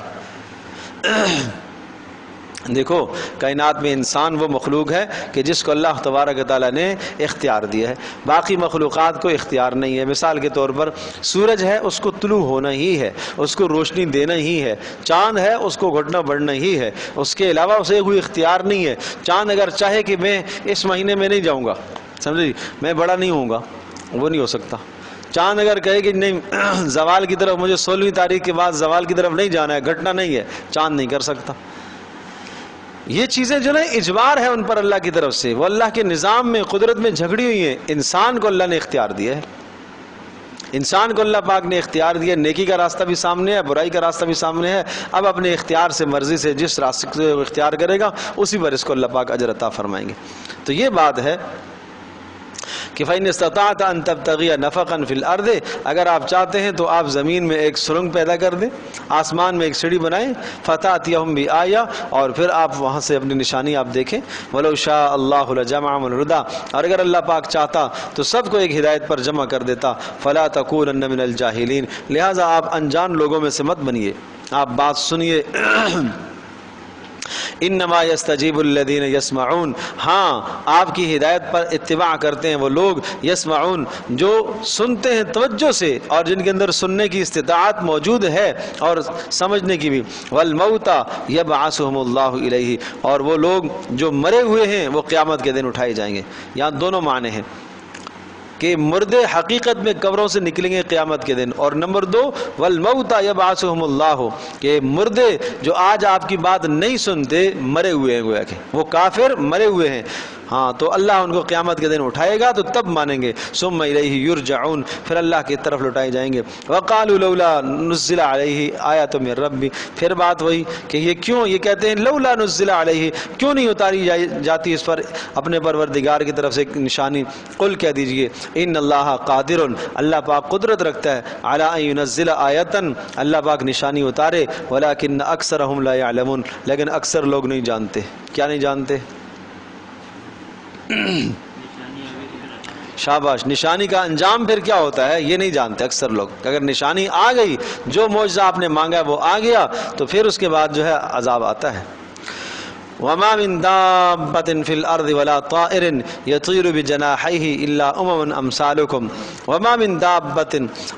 Speaker 1: دیکھو کائنات میں انسان وہ مخلوق ہے کہ جس کو اللہ تبارک و تعالیٰ نے اختیار دیا ہے، باقی مخلوقات کو اختیار نہیں ہے۔ مثال کے طور پر سورج ہے، اس کو طلوع ہونا ہی ہے، اس کو روشنی دینا ہی ہے، چاند ہے اس کو گھٹنا بڑھنا ہی ہے، اس کے علاوہ اسے کوئی اختیار نہیں ہے۔ چاند اگر چاہے کہ میں اس مہینے میں نہیں جاؤں گا، سمجھے، میں بڑا نہیں ہوں گا، وہ نہیں ہو سکتا۔ چاند اگر کہے کہ نہیں زوال کی طرف مجھے 16ویں تاریخ کے بعد زوال کی طرف نہیں جانا ہے، گھٹنا نہیں ہے، چاند نہیں کر سکتا۔ یہ چیزیں جو نا اجبار ہے ان پر اللہ کی طرف سے، وہ اللہ کے نظام میں قدرت میں جھگڑی ہوئی ہیں۔ انسان کو اللہ نے اختیار دیا ہے، انسان کو اللہ پاک نے اختیار دیا، نیکی کا راستہ بھی سامنے ہے، برائی کا راستہ بھی سامنے ہے۔ اب اپنے اختیار سے، مرضی سے جس راستے سے اختیار کرے گا اسی پر اس کو اللہ پاک اجر عطا فرمائیں گے۔ تو یہ بات ہے کہ فَإِنِ اسْتَطَعْتَ أَن تَبْتَغِيَ نَفَقًا فِي الْأَرْضِ اگر آپ چاہتے ہیں تو آپ زمین میں ایک سرنگ پیدا کر دیں، آسمان میں ایک سیڑھی بنائیں، فَتَأْتِيَهُمْ بِآیَةٍ اور پھر آپ وہاں سے اپنی نشانی آپ دیکھیں۔ وَلَوْ شَاءَ اللَّهُ لَجَمَعَهُمْ عَلَى الْهُدَى اور اگر اللہ پاک چاہتا تو سب کو ایک ہدایت پر جمع کر دیتا۔ فَلَا تَكُونَنَّ مِنَ الْجَاهِلِينَ لہٰذا آپ انجان لوگوں میں سے مت بنیے، آپ بات سنیے۔ انما یستجیب الذین یسمعون ہاں آپ کی ہدایت پر اتباع کرتے ہیں وہ لوگ، یسمعون جو سنتے ہیں توجہ سے اور جن کے اندر سننے کی استطاعت موجود ہے اور سمجھنے کی بھی، والموتى یبعثهم اللہ الیہ اور وہ لوگ جو مرے ہوئے ہیں وہ قیامت کے دن اٹھائے جائیں گے۔ یہاں دونوں معنی ہیں کہ مردے حقیقت میں قبروں سے نکلیں گے قیامت کے دن، اور نمبر 2 والموتى یبعثهم اللہ کہ مردے جو آج آپ کی بات نہیں سنتے مرے ہوئے ہیں، گویا کہ وہ کافر مرے ہوئے ہیں، ہاں تو اللہ ان کو قیامت کے دن اٹھائے گا تو تب مانیں گے۔ ثم الیہ یرجعون پھر اللہ کی طرف لوٹائے جائیں گے۔ وقالوا لولا نزل علیہ آیۃ من ربی پھر بات وہی کہ یہ کیوں، یہ کہتے ہیں لولا نزل علیہ کیوں نہیں اتاری جاتی اس پر اپنے پروردگار کی طرف سے ایک نشانی۔ قل کہہ دیجئے ان اللہ قادر اللہ پاک قدرت رکھتا ہے، علی ان ینزل آیۃ اللہ پاک نشانی اتارے، ولکن اکثرهم لا یعلمون لیکن اکثر لوگ نہیں جانتے۔ کیا نہیں جانتے؟ شاباش، نشانی کا انجام پھر کیا ہوتا ہے یہ نہیں جانتے اکثر لوگ۔ اگر نشانی آ گئی، جو معجزہ آپ نے مانگا ہے وہ آ گیا تو پھر اس کے بعد جو ہے عذاب آتا ہے۔ وما من دابة في الأرض ولا طائر يطير بجناحيه إلا أمم أمثالكم وما من دابة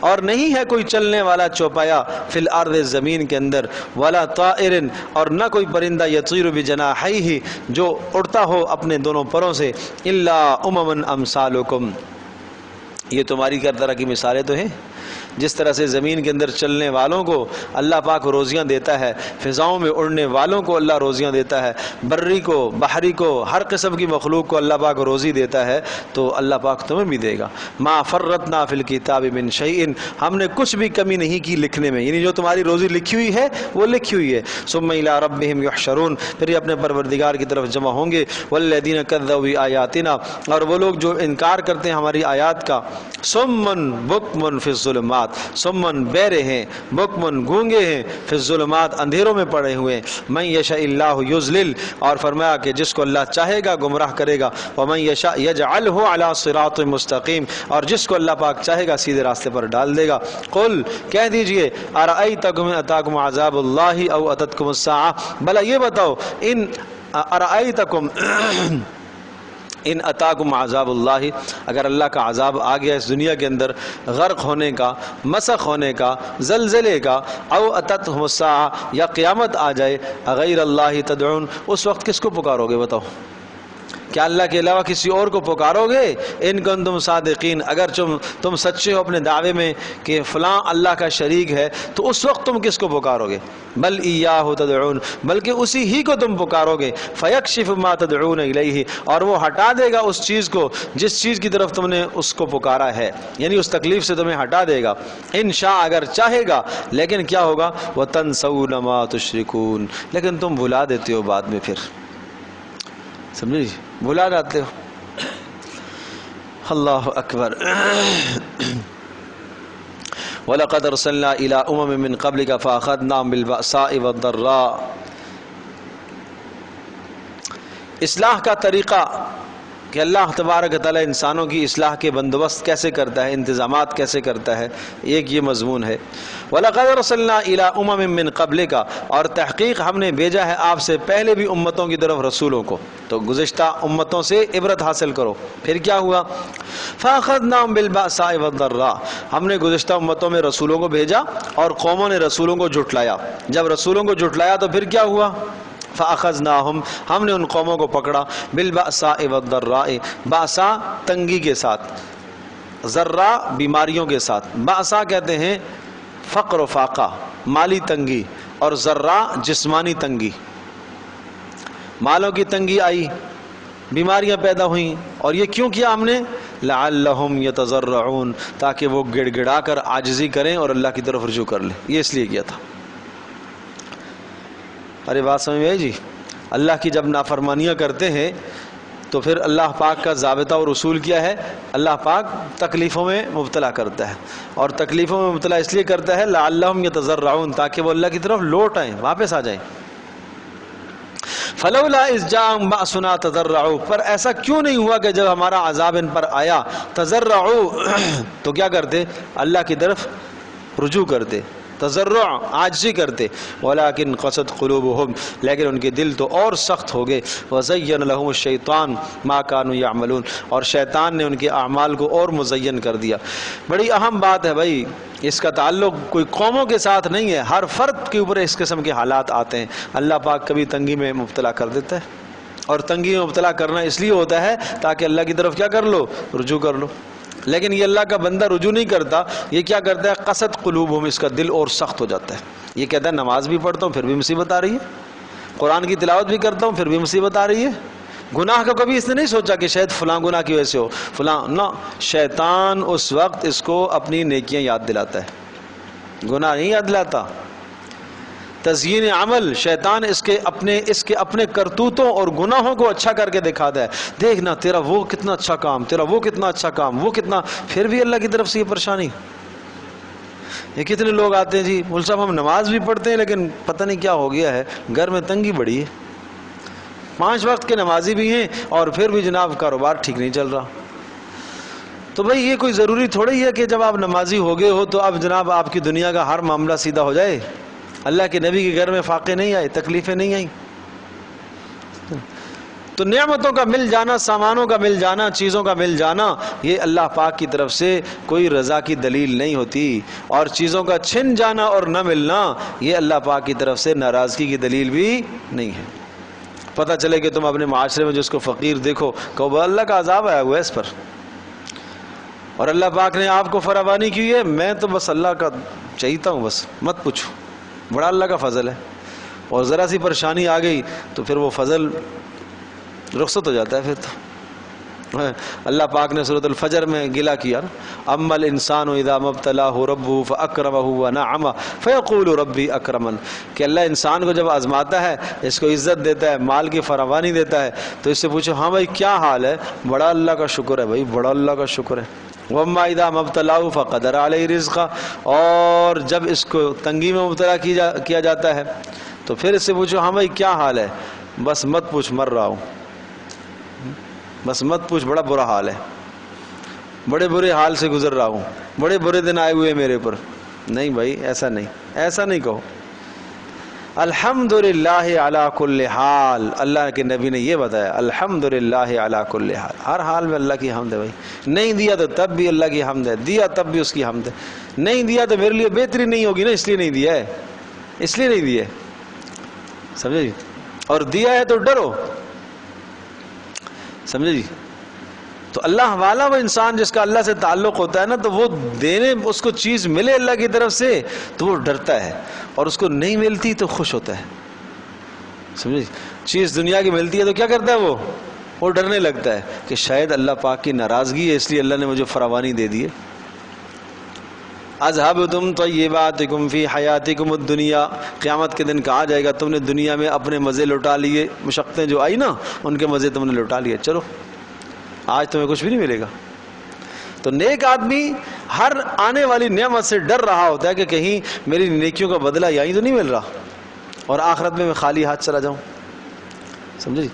Speaker 1: اور نہیں ہے کوئی چلنے والا چوپایا فی الارض زمین کے اندر، ولا طائر اور نہ کوئی پرندہ یطیر بجناحیہ جو اڑتا ہو اپنے دونوں پروں سے، الا امم امثالکم یہ تمہاری طرح کی مثالیں تو ہیں، جس طرح سے زمین کے اندر چلنے والوں کو اللہ پاک روزیاں دیتا ہے، فضاؤں میں اڑنے والوں کو اللہ روزیاں دیتا ہے، بری کو بحری کو ہر قسم کی مخلوق کو اللہ پاک روزی دیتا ہے، تو اللہ پاک تمہیں بھی دے گا۔ ما فرطنا فی الکتاب من شیء، ہم نے کچھ بھی کمی نہیں کی لکھنے میں، یعنی جو تمہاری روزی لکھی ہوئی ہے وہ لکھی ہوئی ہے۔ ثم الی ربہم یحشرون، پھر یہ اپنے پروردگار کی طرف جمع ہوں گے۔ والذین کذبوا بآیاتنا، اور وہ لوگ جو انکار کرتے ہیں ہماری آیات کا، صم بکم فی الظلمات، صمن بہرے ہیں، بکمن گونگے ہیں، فی الظلمات اندھیروں میں پڑے ہوئے ہیں۔ من یشاء اللہ یضلل، اور فرمایا کہ جس کو اللہ چاہے گا گمراہ کرے گا، ومن یشاء یجعلہ علی صراط مستقیم، اور جس کو اللہ پاک چاہے گا سیدھے راستے پر ڈال دے گا۔ قل، کہہ دیجئے، ارأیتکم ان اتاکم عذاب اللہ او اتتکم الساعہ، بھلا یہ بتاؤ، ان ارأیتکم ان اتاکم عذاب اللہ، اگر اللہ کا عذاب آ گیا اس دنیا کے اندر، غرق ہونے کا، مسخ ہونے کا، زلزلے کا، او اتتہم الساعہ، یا قیامت آ جائے، غیر اللہ تدعون، اس وقت کس کو پکارو گے بتاؤ؟ کیا اللہ کے علاوہ کسی اور کو پکارو گے؟ ان کنتم صادقین، اگر تم سچے ہو اپنے دعوے میں کہ فلاں اللہ کا شریک ہے، تو اس وقت تم کس کو پکارو گے؟ بل ایاہ تدعون، بلکہ اسی ہی کو تم پکارو گے۔ فیکشف ما تدعون الیہ، اور وہ ہٹا دے گا اس چیز کو جس چیز کی طرف تم نے اس کو پکارا ہے، یعنی اس تکلیف سے تمہیں ہٹا دے گا، ان شاء، اگر چاہے گا۔ لیکن کیا ہوگا؟ وتنسون ما تشرکون، لیکن تم بھلا دیتے ہو بعد میں، پھر سمجھے، بھلا جاتے ہو۔ اللہ اکبر۔ وَلَقَدْ أَرْسَلْنَا إِلَىٰ أُمَمٍ مِّن قَبْلِكَ فَأَخَذْنَاهُم بِالْبَأْسَاءِ وَالضَّرَّاءِ، اصلاح کا طریقہ کہ اللہ تبارک تعالیٰ انسانوں کی اصلاح کے بندوبست کیسے کرتا ہے، انتظامات کیسے کرتا ہے، ایک یہ مضمون ہے۔ وَلَقَدْ أَرْسَلْنَا إِلَىٰ أُمَمٍ مِّن قَبْلِكَ، اور تحقیق ہم نے بھیجا ہے آپ سے پہلے بھی امتوں کی طرف رسولوں کو، تو گزشتہ امتوں سے عبرت حاصل کرو۔ پھر کیا ہوا؟ فَأَخَذْنَاهُم بِالْبَأْسَاءِ وَالضَّرَّاءِ، ہم نے گزشتہ امتوں میں رسولوں کو بھیجا اور قوموں نے رسولوں کو جھٹلایا۔ جب رسولوں کو جھٹلایا تو پھر کیا ہوا؟ فَأَخَذْنَاهُمْ، ہم نے ان قوموں کو پکڑا، بِالْبَأْسَاءِ وَالضَّرَّاءِ، بأسا تنگی کے ساتھ، ذرہ بیماریوں کے ساتھ۔ بأسا کہتے ہیں فقر و فاقہ، مالی تنگی، اور ذرہ جسمانی تنگی، مالوں کی تنگی آئی، بیماریاں پیدا ہوئیں۔ اور یہ کیوں کیا ہم نے؟ لعلہم یتضرعون، تاکہ وہ گڑ گڑا کر عاجزی کریں اور اللہ کی طرف رجوع کر لیں، یہ اس لیے کیا تھا۔ ارے بات سمجھ میں آئی جی؟ اللہ کی جب نافرمانیاں کرتے ہیں تو پھر اللہ پاک کا ضابطہ اور اصول کیا ہے؟ اللہ پاک تکلیفوں میں مبتلا کرتا ہے، اور تکلیفوں میں مبتلا اس لیے کرتا ہے لعلہم یتضرعون، تاکہ وہ اللہ کی طرف لوٹ آئیں، واپس آ جائیں۔ فلولا اذ جاءہم بأسنا تضرعوا، پر ایسا کیوں نہیں ہوا کہ جب ہمارا عذاب ان پر آیا، تضرعوا تو کیا کرتے؟ اللہ کی طرف رجوع کرتے، تضرع عاجزی کرتے۔ ولیکن قست قلوبہم، لیکن ان کے دل تو اور سخت ہو گئے۔ وزین لہم الشیطان ما کانوا یعملون، اور شیطان نے ان کے اعمال کو اور مزین کر دیا۔ بڑی اہم بات ہے بھائی، اس کا تعلق کوئی قوموں کے ساتھ نہیں ہے، ہر فرد کے اوپر اس قسم کے حالات آتے ہیں۔ اللہ پاک کبھی تنگی میں مبتلا کر دیتا ہے، اور تنگی میں مبتلا کرنا اس لیے ہوتا ہے تاکہ اللہ کی طرف کیا کر لو؟ رجوع کر لو۔ لیکن یہ اللہ کا بندہ رجوع نہیں کرتا، یہ کیا کرتا ہے؟ قست قلوبہم، اس کا دل اور سخت ہو جاتا ہے۔ یہ کہتا ہے نماز بھی پڑھتا ہوں پھر بھی مصیبت آ رہی ہے، قرآن کی تلاوت بھی کرتا ہوں پھر بھی مصیبت آ رہی ہے۔ گناہ کا کبھی اس نے نہیں سوچا کہ شاید فلاں گناہ کی وجہ سے ہو، فلاں نہ، شیطان اس وقت اس کو اپنی نیکیاں یاد دلاتا ہے، گناہ نہیں یاد دلاتا۔ تزیین عمل، شیطان اس کے اپنے کرتوتوں اور گناہوں کو اچھا کر کے دکھاتا ہے، دیکھنا تیرا وہ کتنا اچھا کام، تیرا وہ کتنا اچھا کام، وہ کتنا، پھر بھی اللہ کی طرف سے یہ پریشانی۔ یہ کتنے لوگ آتے ہیں جی مول صاحب ہم نماز بھی پڑھتے ہیں لیکن پتہ نہیں کیا ہو گیا ہے، گھر میں تنگی بڑی ہے، 5 وقت کے نمازی بھی ہیں اور پھر بھی جناب کاروبار ٹھیک نہیں چل رہا۔ تو بھائی یہ کوئی ضروری تھوڑی ہے کہ جب آپ نمازی ہو گئے ہو تو اب جناب آپ کی دنیا کا ہر معاملہ سیدھا ہو جائے۔ اللہ کے نبی کے گھر میں فاقے نہیں آئے، تکلیفیں نہیں آئیں۔ تو نعمتوں کا مل جانا، سامانوں کا مل جانا، چیزوں کا مل جانا، یہ اللہ پاک کی طرف سے کوئی رضا کی دلیل نہیں ہوتی، اور چیزوں کا چھن جانا اور نہ ملنا یہ اللہ پاک کی طرف سے ناراضگی کی دلیل بھی نہیں ہے۔ پتہ چلے کہ تم اپنے معاشرے میں جس کو فقیر دیکھو، کہو اللہ کا عذاب آیا ہوا ہے اس پر، اور اللہ پاک نے آپ کو فراوانی کی ہے، میں تو بس اللہ کا چاہیتا ہوں، بس مت پوچھو، بڑا اللہ کا فضل ہے۔ اور ذرا سی پریشانی آ گئی تو پھر وہ فضل رخصت ہو جاتا ہے پھر تو۔ اللہ پاک نے سورۃ الفجر میں گلا کیا، اما الانسان اذا ما ابتلاه ربه فاکرمہ ونعمہ فیقول ربی اکرمن، کہ اللہ انسان کو جب آزماتا ہے، اس کو عزت دیتا ہے، مال کی فراوانی دیتا ہے، تو اس سے پوچھو ہاں بھائی کیا حال ہے؟ بڑا اللہ کا شکر ہے بھائی، بڑا اللہ کا شکر ہے۔ وَأَمَّا إِذَا مَا ابْتَلَاهُ فَقَدَرَ عَلَيْهِ رِزْقَهُ، اور جب اس کو تنگی میں مبتلا کیا جاتا ہے تو پھر اس سے پوچھو ہاں بھائی کیا حال ہے؟ بس مت پوچھ، مر رہا ہوں، بس مت پوچھ، بڑا برا حال ہے، بڑے برے حال سے گزر رہا ہوں، بڑے برے دن آئے ہوئے میرے پر۔ نہیں بھائی، ایسا نہیں، ایسا نہیں کہو۔ الحمدللہ علی کل حال، اللہ کے نبی نے یہ بتایا، الحمدللہ علی کل حال، ہر حال میں اللہ کی حمد ہے بھائی۔ نہیں دیا تو تب بھی اللہ کی حمد ہے، دیا تب بھی اس کی حمد ہے۔ نہیں دیا تو میرے لیے بہتری نہیں ہوگی نا، اس لیے نہیں دیا ہے، اس لیے نہیں دیا ہے، سمجھے جی؟ اور دیا ہے تو ڈرو، سمجھے جی؟ تو اللہ والا وہ انسان جس کا اللہ سے تعلق ہوتا ہے نا، تو وہ دینے اس کو چیز ملے اللہ کی طرف سے تو وہ ڈرتا ہے، اور اس کو نہیں ملتی تو خوش ہوتا ہے، سمجھے جی؟ چیز دنیا کی ملتی ہے تو کیا کرتا ہے وہ ڈرنے لگتا ہے کہ شاید اللہ پاک کی ناراضگی ہے، اس لیے اللہ نے مجھے فراوانی دے دی ہے۔ اذهبتم طیباتکم فی حیاتکم الدنیا، قیامت کے دن کہا جائے گا تم نے دنیا میں اپنے مزے لٹا لیے، مشقتیں جو آئی نا ان کے مزے تم نے لٹا لیے، چلو آج تمہیں کچھ بھی نہیں ملے گا۔ تو نیک آدمی ہر آنے والی نعمت سے ڈر رہا ہوتا ہے کہ کہیں میری نیکیوں کا بدلہ یہیں تو نہیں مل رہا اور آخرت میں خالی ہاتھ چلا جاؤں، سمجھے جی؟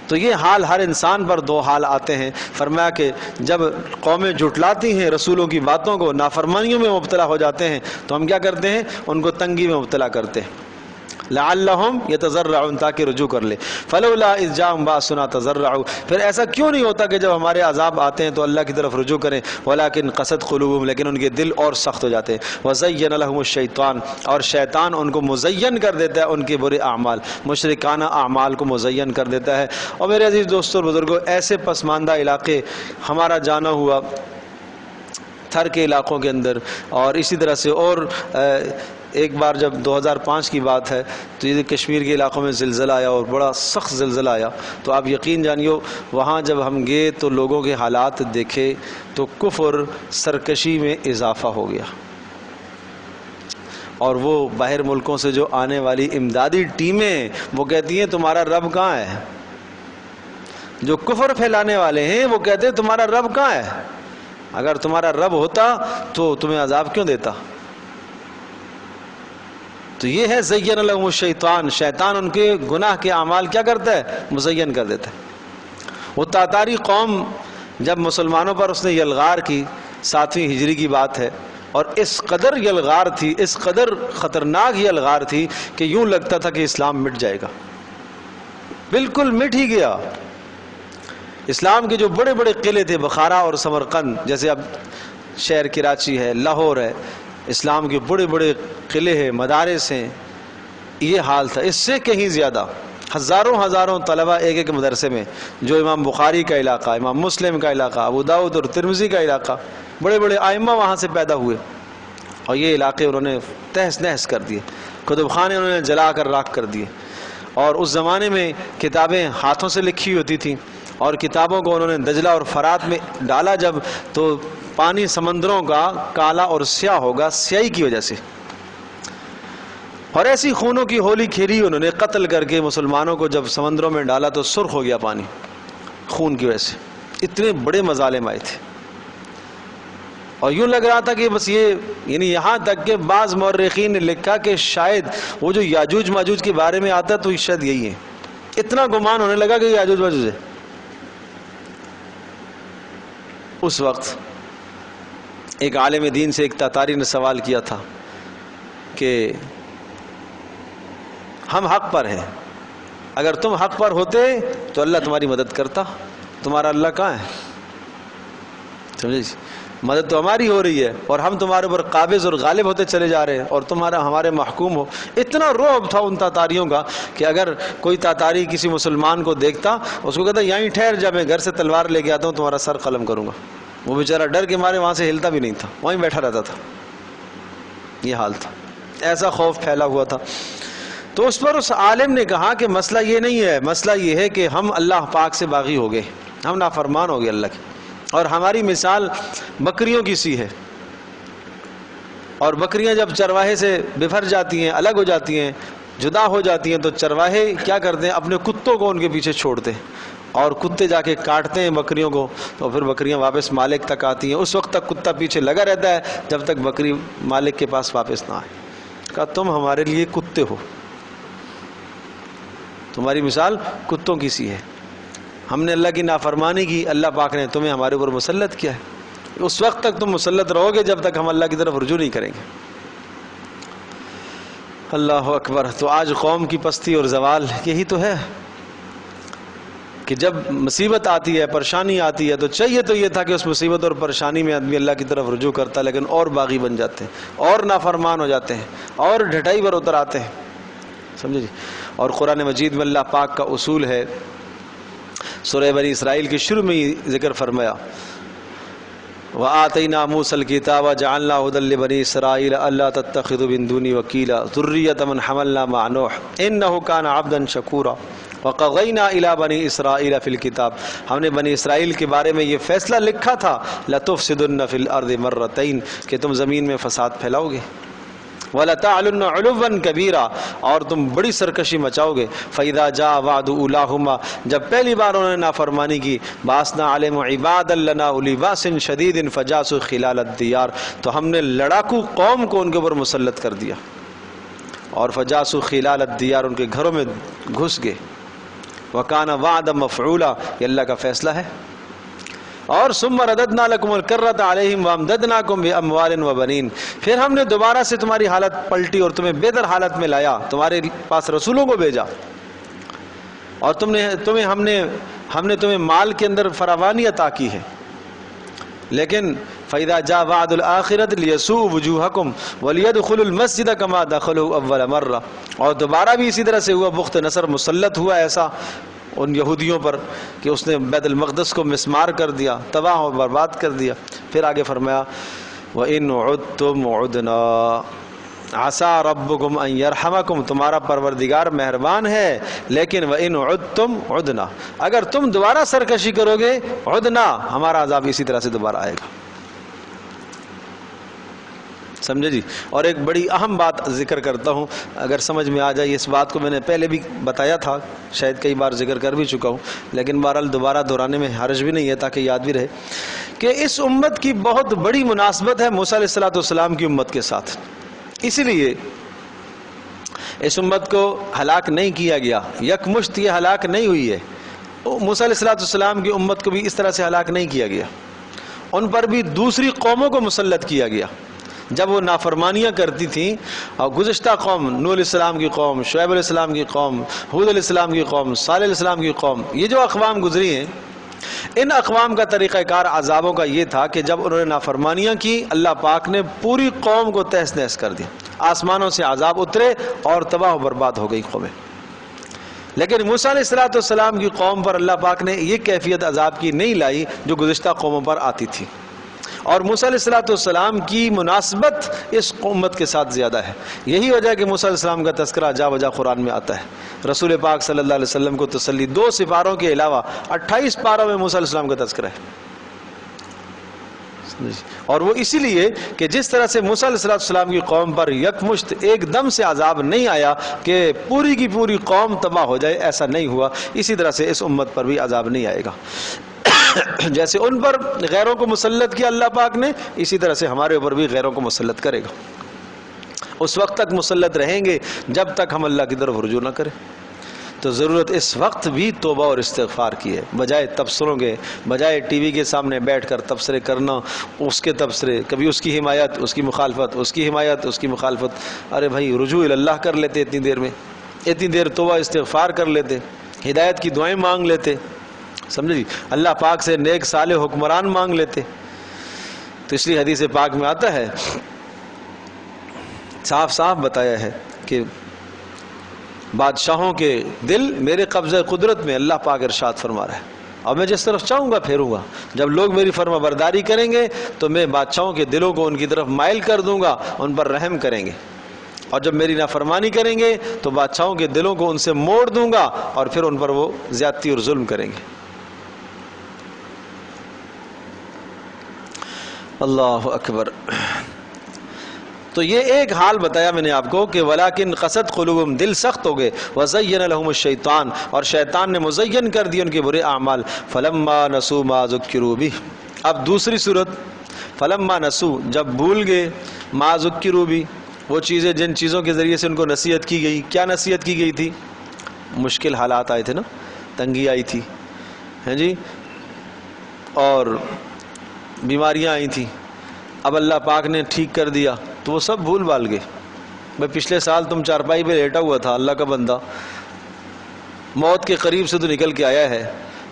Speaker 1: تو یہ حال ہر انسان پر دو حال آتے ہیں۔ فرمایا کہ جب قومیں جھٹلاتی ہیں رسولوں کی باتوں کو، نافرمانیوں میں مبتلا ہو جاتے ہیں، تو ہم کیا کرتے ہیں؟ ان کو تنگی میں مبتلا کرتے ہیں، لعلہم یتضرعون، تاکہ رجوع کر لے۔ فلولا اذ جاءہم باسنا تضرعوا، پھر ایسا کیوں نہیں ہوتا کہ جب ہمارے عذاب آتے ہیں تو اللہ کی طرف رجوع کریں؟ ولکن قست قلوبہم، لیکن ان کے دل اور سخت ہو جاتے ہیں۔ وزین لہم الشیطان، اور شیطان ان کو مزین کر دیتا ہے، ان کے برے اعمال، مشرکانہ اعمال کو مزین کر دیتا ہے۔ اور میرے عزیز دوستوں اور بزرگوں، ایسے پسماندہ علاقے ہمارا جانا ہوا تھر کے علاقوں کے اندر، اور اسی طرح سے اور ایک بار جب 2005 کی بات ہے تو یہ کشمیر کے علاقوں میں زلزلہ آیا اور بڑا سخت زلزلہ آیا، تو آپ یقین جانیو وہاں جب ہم گئے تو لوگوں کے حالات دیکھے تو کفر سرکشی میں اضافہ ہو گیا، اور وہ باہر ملکوں سے جو آنے والی امدادی ٹیمیں وہ کہتی ہیں تمہارا رب کہاں ہے؟ جو کفر پھیلانے والے ہیں وہ کہتے ہیں تمہارا رب کہاں ہے؟ اگر تمہارا رب ہوتا تو تمہیں عذاب کیوں دیتا؟ تو یہ ہے زین لہم الشیطان، شیطان ان کے گناہ کے اعمال کیا کرتا ہے؟ مزین کر دیتا ہے۔ وہ تاتاری قوم جب مسلمانوں پر اس نے یلغار کی، 7ویں ہجری کی بات ہے، اور اس قدر یلغار تھی، اس قدر خطرناک یلغار تھی کہ یوں لگتا تھا کہ اسلام مٹ جائے گا، بالکل مٹ ہی گیا۔ اسلام کے جو بڑے بڑے قلعے تھے، بخارا اور سمرقند، جیسے اب شہر کراچی ہے، لاہور ہے، اسلام کے بڑے بڑے قلعے ہیں، مدارس ہیں، یہ حال تھا۔ اس سے کہیں زیادہ ہزاروں طلبہ ایک ایک مدرسے میں، جو امام بخاری کا علاقہ، امام مسلم کا علاقہ، ابو داؤد اور ترمذی کا علاقہ، بڑے بڑے ائمہ وہاں سے پیدا ہوئے، اور یہ علاقے انہوں نے تہس نہس کر دیے، کتب خانے انہوں نے جلا کر راکھ کر دیے، اور اس زمانے میں کتابیں ہاتھوں سے لکھی ہوتی تھیں، اور کتابوں کو انہوں نے دجلہ اور فرات میں ڈالا جب، تو پانی سمندروں کا کالا اور سیاہ ہوگا سیاہی کی وجہ سے، اور ایسی خونوں کی ہولی کھیلی انہوں نے، قتل کر کے مسلمانوں کو جب سمندروں میں ڈالا تو سرخ ہو گیا پانی خون کی وجہ سے، اتنے بڑے مظالم آئے تھے۔ اور یوں لگ رہا تھا کہ بس یہ، یعنی یہاں تک کہ بعض مورخین نے لکھا کہ شاید وہ جو یاجوج ماجوج کے بارے میں آتا ہے تو شاید یہی ہے، اتنا گمان ہونے لگا کہ یاجوج ماجوج ہے۔ اس وقت ایک عالم دین سے ایک تاتاری نے سوال کیا تھا کہ ہم حق پر ہیں، اگر تم حق پر ہوتے تو اللہ تمہاری مدد کرتا، تمہارا اللہ کہاں ہے؟ سمجھے؟ مدد تو ہماری ہو رہی ہے اور ہم تمہارے اوپر قابض اور غالب ہوتے چلے جا رہے ہیں، اور تمہارا ہمارے محکوم ہو۔ اتنا رعب تھا ان تاتاریوں کا کہ اگر کوئی تاتاری کسی مسلمان کو دیکھتا، اس کو کہتا یہیں ٹھہر جا، میں گھر سے تلوار لے کے آتا ہوں، تمہارا سر قلم کروں گا۔ وہ بیچارہ ڈر کے مارے وہاں سے ہلتا بھی نہیں تھا، وہیں بیٹھا رہتا تھا، یہ حال تھا، ایسا خوف پھیلا ہوا تھا۔ تو اس پر اس عالم نے کہا کہ مسئلہ یہ نہیں ہے، مسئلہ یہ ہے کہ ہم اللہ پاک سے باغی ہو گئے، ہم نافرمان ہو گئے اللہ کے، اور ہماری مثال بکریوں کی سی ہے، اور بکریاں جب چرواہے سے بفر جاتی ہیں، الگ ہو جاتی ہیں، جدا ہو جاتی ہیں، تو چرواہے کیا کرتے ہیں، اپنے کتوں کو ان کے پیچھے چھوڑتے ہیں، اور کتے جا کے کاٹتے ہیں بکریوں کو، تو پھر بکریاں واپس مالک تک آتی ہیں، اس وقت تک کتا پیچھے لگا رہتا ہے جب تک بکری مالک کے پاس واپس نہ آئے۔ کہا تم ہمارے لیے کتے ہو، تمہاری مثال کتوں کی سی ہے، ہم نے اللہ کی نافرمانی کی، اللہ پاک نے تمہیں ہمارے اوپر مسلط کیا ہے، اس وقت تک تم مسلط رہو گے جب تک ہم اللہ کی طرف رجوع نہیں کریں گے۔ اللہ اکبر۔ تو آج قوم کی پستی اور زوال یہی تو ہے کہ جب مصیبت آتی ہے، پریشانی آتی ہے، تو چاہیے تو یہ تھا کہ اس مصیبت اور پریشانی میں آدمی اللہ کی طرف رجوع کرتا، لیکن اور باغی بن جاتے ہیں، اور نافرمان ہو جاتے ہیں، اور ڈھٹائی پر اتر آتے ہیں، سمجھے جی۔ اور قرآن مجید میں اللہ پاک کا اصول ہے، سورہ بنی اسرائیل کے شروع میں ہی ذکر فرمایا، وَآتَيْنَا مُوسَى الْكِتَابَ وَجَعَلْنَا هُدًى لِبَنِي إِسْرَائِيلَ أَلَّا تَتَّخِذُوا مِن دُونِي وَكِيلًا ذُرِّيَّةَ مَنْ حَمَلْنَا مَعَ نُوحٍ إِنَّهُ كَانَ عَبْدًا شَكُورًا وَقَضَيْنَا إِلَى بَنِي إِسْرَائِيلَ فِي الْكِتَابِ، ہم نے بنی اسرائیل کے بارے میں یہ فیصلہ لکھا تھا، لَتُفْسِدُنَّ فِي الْأَرْضِ مَرَّتَيْنِ، کہ تم زمین میں فساد پھیلاؤ گے، وَلَتَعْلُنَّ عُلُوًّا كَبِيرًا، اور تم بڑی سرکشی مچاؤ گے، فَإِذَا جَاءَ وَعْدُ أُولَاهُمَا، جب پہلی بار انہوں نے نافرمانی کی، بَعَثْنَا عَلَيْهِمْ عِبَادًا لَنَا أُولِي بَأْسٍ شَدِيدٍ فَجَاسُوا خِلَالَ الدِّيَارِ، تو ہم نے لڑاکو قوم کو ان کے اوپر مسلط کر دیا، اور فَجَاسُوا خِلَالَ الدِّيَارِ، ان کے گھروں میں گھس گئے، وَكَانَ وَعْدًا مَفْعُولًا، یہ اللہ کا فیصلہ ہے۔ اور ثم رددنا لكم الكرة عليهم وامددناكم باموال وبنين، پھر ہم نے دوبارہ سے تمہاری حالت پلٹی اور تمہیں بہتر حالت میں لایا، تمہارے پاس رسولوں کو بھیجا، اور ہم نے تمہیں مال کے اندر فراوانی عطا کی ہے، لیکن فَإِذَا جَاءَ وَعْدُ الْآخِرَةِ لِيَسُوءُوا وُجُوهَكُمْ وَلِيَدْخُلُوا الْمَسْجِدَ كَمَا دَخَلُوهُ أَوَّلَ مَرَّةٍ، اور دوبارہ بھی اسی طرح سے ہوا، بخت نصر مسلط ہوا ایسا ان یہودیوں پر کہ اس نے بیت المقدس کو مسمار کر دیا، تباہ و برباد کر دیا۔ پھر آگے فرمایا وَإِنْ عُدْتُمْ عُدْنَا عَسَىٰ رَبُّكُمْ أَنْ يَرْحَمَكُمْ، تمہارا پروردگار مہربان ہے، لیکن وَإِنْ عُدْتُمْ عُدْنَا، اگر تم دوبارہ سرکشی کرو گے، عُدْنَا، ہمارا عذاب اسی طرح سے دوبارہ آئے گا، سمجھے جی۔ اور ایک بڑی اہم بات ذکر کرتا ہوں، اگر سمجھ میں آ جائے، اس بات کو میں نے پہلے بھی بتایا تھا، شاید کئی بار ذکر کر بھی چکا ہوں، لیکن بہرحال دوبارہ دہرانے میں حرج بھی نہیں ہے تاکہ یاد بھی رہے، کہ اس امت کی بہت بڑی مناسبت ہے موسیٰ علیہ السلام کی امت کے ساتھ، اس لیے اس امت کو ہلاک نہیں کیا گیا، یکمشت یہ ہلاک نہیں ہوئی ہے، موسیٰ علیہ السلام کی امت کو بھی اس طرح سے ہلاک نہیں کیا گیا، ان پر بھی دوسری قوموں کو مسلط کیا گیا، جب وہ نافرمانیاں کرتی تھیں، اور گزشتہ قوم، نوح علیہ السلام کی قوم، شعیب علیہ السلام کی قوم، ہود علیہ السلام کی قوم، صالح علیہ السلام کی قوم، یہ جو اقوام گزری ہیں، ان اقوام کا طریقہ کار عذابوں کا یہ تھا کہ جب انہوں نے نافرمانیاں کی، اللہ پاک نے پوری قوم کو تہس نہس کر دیا، آسمانوں سے عذاب اترے اور تباہ و برباد ہو گئی قومیں۔ لیکن موسیٰ علیہ السلام کی قوم پر اللہ پاک نے یہ کیفیت عذاب کی نہیں لائی جو گزشتہ قوموں پر آتی تھی، اور موسیٰ علیہ السلام کی مناسبت اس امت کے ساتھ زیادہ ہے، یہی وجہ ہے کہ موسیٰ علیہ السلام کا تذکرہ جا بجا قرآن میں آتا ہے، رسول پاک صلی اللہ علیہ وسلم کو تسلی 2 سپاروں کے علاوہ 28 پاروں میں موسیٰ علیہ السلام کا تذکرہ ہے، اور وہ اسی لیے کہ جس طرح سے موسیٰ علیہ السلام کی قوم پر یکمشت ایک دم سے عذاب نہیں آیا کہ پوری کی پوری قوم تباہ ہو جائے، ایسا نہیں ہوا، اسی طرح سے اس امت پر بھی عذاب نہیں آئے گا، جیسے ان پر غیروں کو مسلط کیا اللہ پاک نے، اسی طرح سے ہمارے اوپر بھی غیروں کو مسلط کرے گا، اس وقت تک مسلط رہیں گے جب تک ہم اللہ کی طرف رجوع نہ کریں۔ تو ضرورت اس وقت بھی توبہ اور استغفار کی ہے، بجائے تبصروں کے، بجائے ٹی وی کے سامنے بیٹھ کر تبصرے کرنا، اس کے تبصرے، کبھی اس کی حمایت، اس کی مخالفت، اس کی حمایت، اس کی مخالفت، ارے بھائی رجوع اللہ کر لیتے، اتنی دیر میں اتنی دیر توبہ استغفار کر لیتے، ہدایت کی دعائیں مانگ لیتے، سمجھے جی، اللہ پاک سے نیک صالح حکمران مانگ لیتے۔ تو اس لیے حدیث پاک میں آتا ہے، صاف صاف بتایا ہے کہ بادشاہوں کے دل میرے قبضہ قدرت میں، اللہ پاک ارشاد فرما رہا ہے، اور میں جس طرف چاہوں گا پھیروں گا. جب لوگ میری فرما برداری کریں گے تو میں بادشاہوں کے دلوں کو ان کی طرف مائل کر دوں گا, ان پر رحم کریں گے, اور جب میری نافرمانی کریں گے تو بادشاہوں کے دلوں کو ان سے موڑ دوں گا اور پھر ان پر وہ زیادتی اور ظلم کریں گے. اللہ اکبر. تو یہ ایک حال بتایا میں نے آپ کو کہ ولیکن قست قلوبہم, دل سخت ہو گئے, وزین لہم الشیطان, اور شیطان نے مزین کر دی ان کے برے اعمال, فلما نسوا ما ذکروا بہ. اب دوسری صورت, فلما نسوا, جب بھول گئے, ما ذکروا بہ, وہ چیزیں جن چیزوں کے ذریعے سے ان کو نصیحت کی گئی. کیا نصیحت کی گئی تھی؟ مشکل حالات آئے تھے نا, تنگی آئی تھی, ہیں جی, اور بیماریاں آئی تھیں. اب اللہ پاک نے ٹھیک کر دیا تو وہ سب بھول بھال گئے. بھائی پچھلے سال تم چارپائی پہ لیٹا ہوا تھا, اللہ کا بندہ موت کے قریب سے تو نکل کے آیا ہے,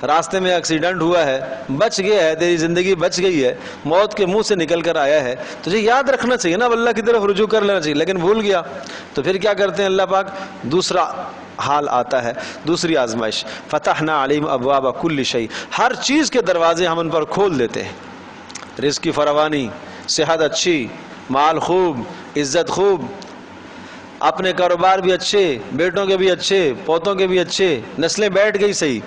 Speaker 1: راستے میں ایکسیڈنٹ ہوا ہے, بچ گیا ہے, تیری زندگی بچ گئی ہے, موت کے منہ سے نکل کر آیا ہے, تجھے یاد رکھنا چاہیے نا, اب اللہ کی طرف رجوع کر لینا چاہیے, لیکن بھول گیا. تو پھر کیا کرتے ہیں اللہ پاک؟ دوسرا حال آتا ہے, دوسری آزمائش. فتحنا علیہم ابواب کل شیء, ہر چیز کے دروازے ہم ان پر کھول دیتے ہیں. رزق کی فراوانی, صحت اچھی, مال خوب, عزت خوب, اپنے کاروبار بھی اچھے, بیٹوں کے بھی اچھے, پوتوں کے بھی اچھے, نسلیں بیٹھ گئی صحیح.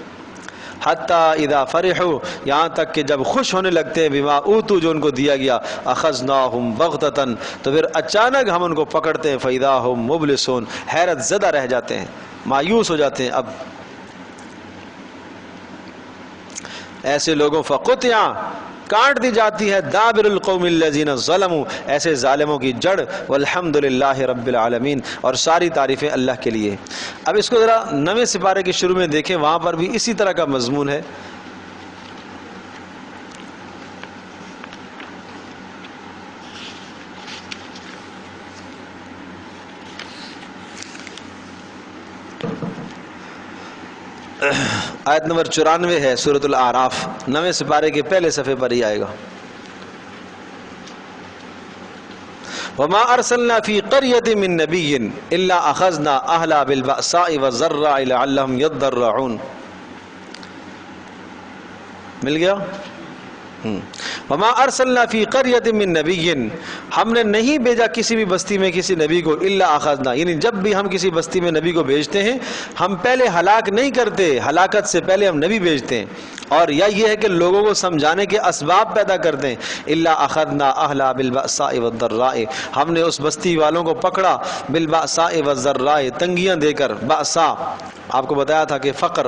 Speaker 1: حتیٰ اذا فرحوا, یہاں تک کہ جب خوش ہونے لگتے ہیں, بما اوتوا, جو ان کو دیا گیا, اخذناہم بغتۃ, تو پھر اچانک ہم ان کو پکڑتے ہیں, فاذا ہم مبلسون, حیرت زدہ رہ جاتے ہیں, مایوس ہو جاتے ہیں. اب ایسے لوگوں فقطع, کاٹ دی جاتی ہے, دابر القوم الذین ظلموا, ایسے ظالموں کی جڑ, والحمد للہ رب العالمین, اور ساری تعریفیں اللہ کے لیے. اب اس کو ذرا 9ویں سپارے کے شروع میں دیکھیں, وہاں پر بھی اسی طرح کا مضمون ہے. آیت نمبر 94 ہے سورۃ الاعراف, 9ویں سپارے کے پہلے صفحے پر ہی آئے گا. وما ارسلنا فی قریۃ من نبی الا اخذنا اہلها بالبأساء والضراء لعلهم یضرعون. مل گیا؟ وما ارسلنا فی قریۃ من نبی, ہم نے نہیں بھیجا کسی بھی بستی میں کسی نبی کو, الا اخذنا, یعنی جب بھی ہم کسی بستی میں نبی کو بھیجتے ہیں ہم پہلے ہلاک نہیں کرتے, ہلاکت سے پہلے ہم نبی بھیجتے ہیں, اور یا یہ ہے کہ لوگوں کو سمجھانے کے اسباب پیدا کرتے ہیں. الا اخذنا اہلها بالبأساء والضراء, ہم نے اس بستی والوں کو پکڑا, بالبأساء والضراء, تنگیاں دے کر. بأساء آپ کو بتایا تھا کہ فقر,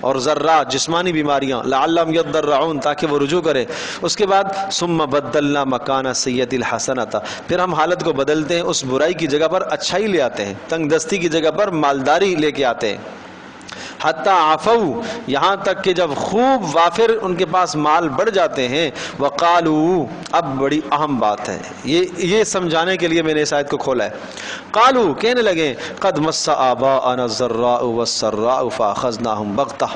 Speaker 1: اور ضراء جسمانی بیماریاں, لعلهم یضرعون, تاکہ وہ رجوع کرے. اس کے بعد ثم بدلنا مکان السیئۃ الحسنۃ, پھر ہم حالت کو بدلتے ہیں, اس برائی کی جگہ پر اچھائی لے آتے ہیں, تنگ دستی کی جگہ پر مالداری لے کے آتے ہیں. حتی عفو, یہاں تک کہ جب خوب وافر ان کے پاس مال بڑھ جاتے ہیں. وقالو, اب بڑی اہم بات ہے, یہ سمجھانے کے لیے میں نے اس آیت کو کھولا ہے. قالو, کہنے لگے, قد مس آباءنا الضراء والسراء فاخذناہم بغتہ.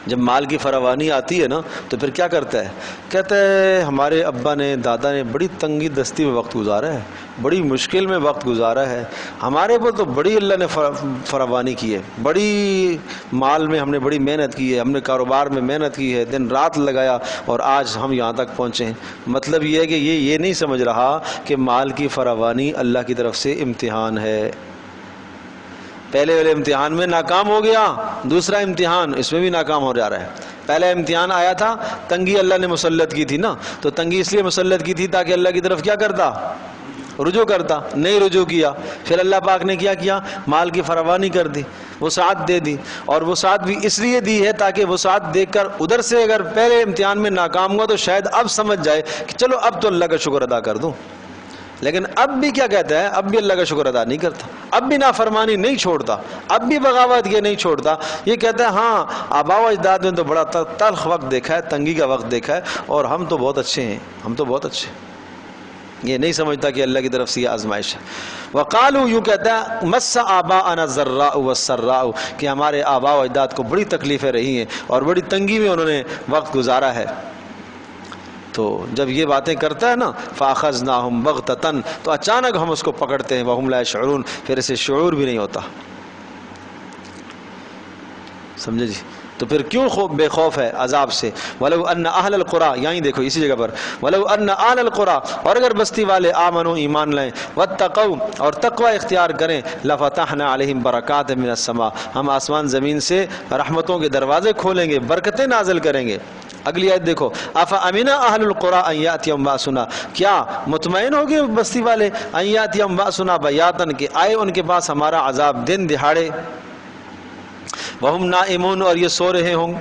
Speaker 1: جب مال کی فراوانی آتی ہے نا تو پھر کیا کرتا ہے؟ کہتا ہے ہمارے ابا نے, دادا نے بڑی تنگی دستی میں وقت گزارا ہے, بڑی مشکل میں وقت گزارا ہے, ہمارے پر تو بڑی اللہ نے فراوانی کی ہے, بڑی مال میں ہم نے بڑی محنت کی ہے, ہم نے کاروبار میں محنت کی ہے, دن رات لگایا, اور آج ہم یہاں تک پہنچے ہیں. مطلب یہ ہے کہ یہ نہیں سمجھ رہا کہ مال کی فراوانی اللہ کی طرف سے امتحان ہے. پہلے والے امتحان میں ناکام ہو گیا, دوسرا امتحان اس میں بھی ناکام ہو جا رہا ہے. پہلا امتحان آیا تھا, تنگی اللہ نے مسلط کی تھی نا, تو تنگی اس لیے مسلط کی تھی تاکہ اللہ کی طرف کیا کرتا؟ رجوع کرتا. نہیں رجوع کیا, پھر اللہ پاک نے کیا کیا؟ مال کی فراوانی کر دی, وسعت دے دی, اور وسعت بھی اس لیے دی ہے تاکہ وسعت دیکھ کر ادھر سے اگر پہلے امتحان میں ناکام ہوا تو شاید اب سمجھ جائے کہ چلو اب تو اللہ کا شکر ادا کر دوں. لیکن اب بھی کیا کہتا ہے؟ اب بھی اللہ کا شکر ادا نہیں کرتا, اب بھی نافرمانی نہیں چھوڑتا, اب بھی بغاوت یہ نہیں چھوڑتا. یہ کہتا ہے ہاں آباء و اجداد نے تو بڑا تلخ وقت دیکھا ہے, تنگی کا وقت دیکھا ہے, اور ہم تو بہت اچھے ہیں, ہم تو بہت اچھے. یہ نہیں سمجھتا کہ اللہ کی طرف سے یہ آزمائش ہے. وقالو, یوں کہتا ہے, مس آباءنا الضراء والسراء, کہ ہمارے آباء و اجداد کو بڑی تکلیفیں رہی ہیں اور بڑی تنگی میں انہوں نے وقت گزارا ہے. تو جب یہ باتیں کرتا ہے نا, فاخذناہم بغتۃ, تو اچانک ہم اس کو پکڑتے ہیں, وہم لا یشعرون, پھر اسے شعور بھی نہیں ہوتا. سمجھے جی؟ تو پھر کیوں بے خوف ہے عذاب سے؟ وَلَوْ أَنَّ أَهْلَ الْقُرَىٰ، یہیں دیکھو اسی جگہ پر، وَلَوْ أَنَّ أَهْلَ الْقُرَىٰ، اور اگر بستی والے آمنوا ایمان لائیں، وَاتَّقَوْا اور تقوی اختیار کریں، لَفَتَحْنَا عَلَيْهِمْ بَرَكَاتٍ مِّنَ السَّمَاءِ، ہم آسمان زمین سے رحمتوں کے دروازے کھولیں گے، برکتیں نازل کریں گے۔ اگلی آیت دیکھو، أَفَأَمِنَ أَهْلُ الْقُرَىٰ أَن يَأْتِيَهُمْ بَأْسُنَا، کیا مطمئن ہو گئے بستی والے، أَن يَأْتِيَهُمْ بَأْسُنَا بَيَاتًا، کہ آئے ان کے پاس ہمارا عذاب دن دہاڑے، وَهُمْ نَائِمُونَ اور یہ سو رہے ہوں،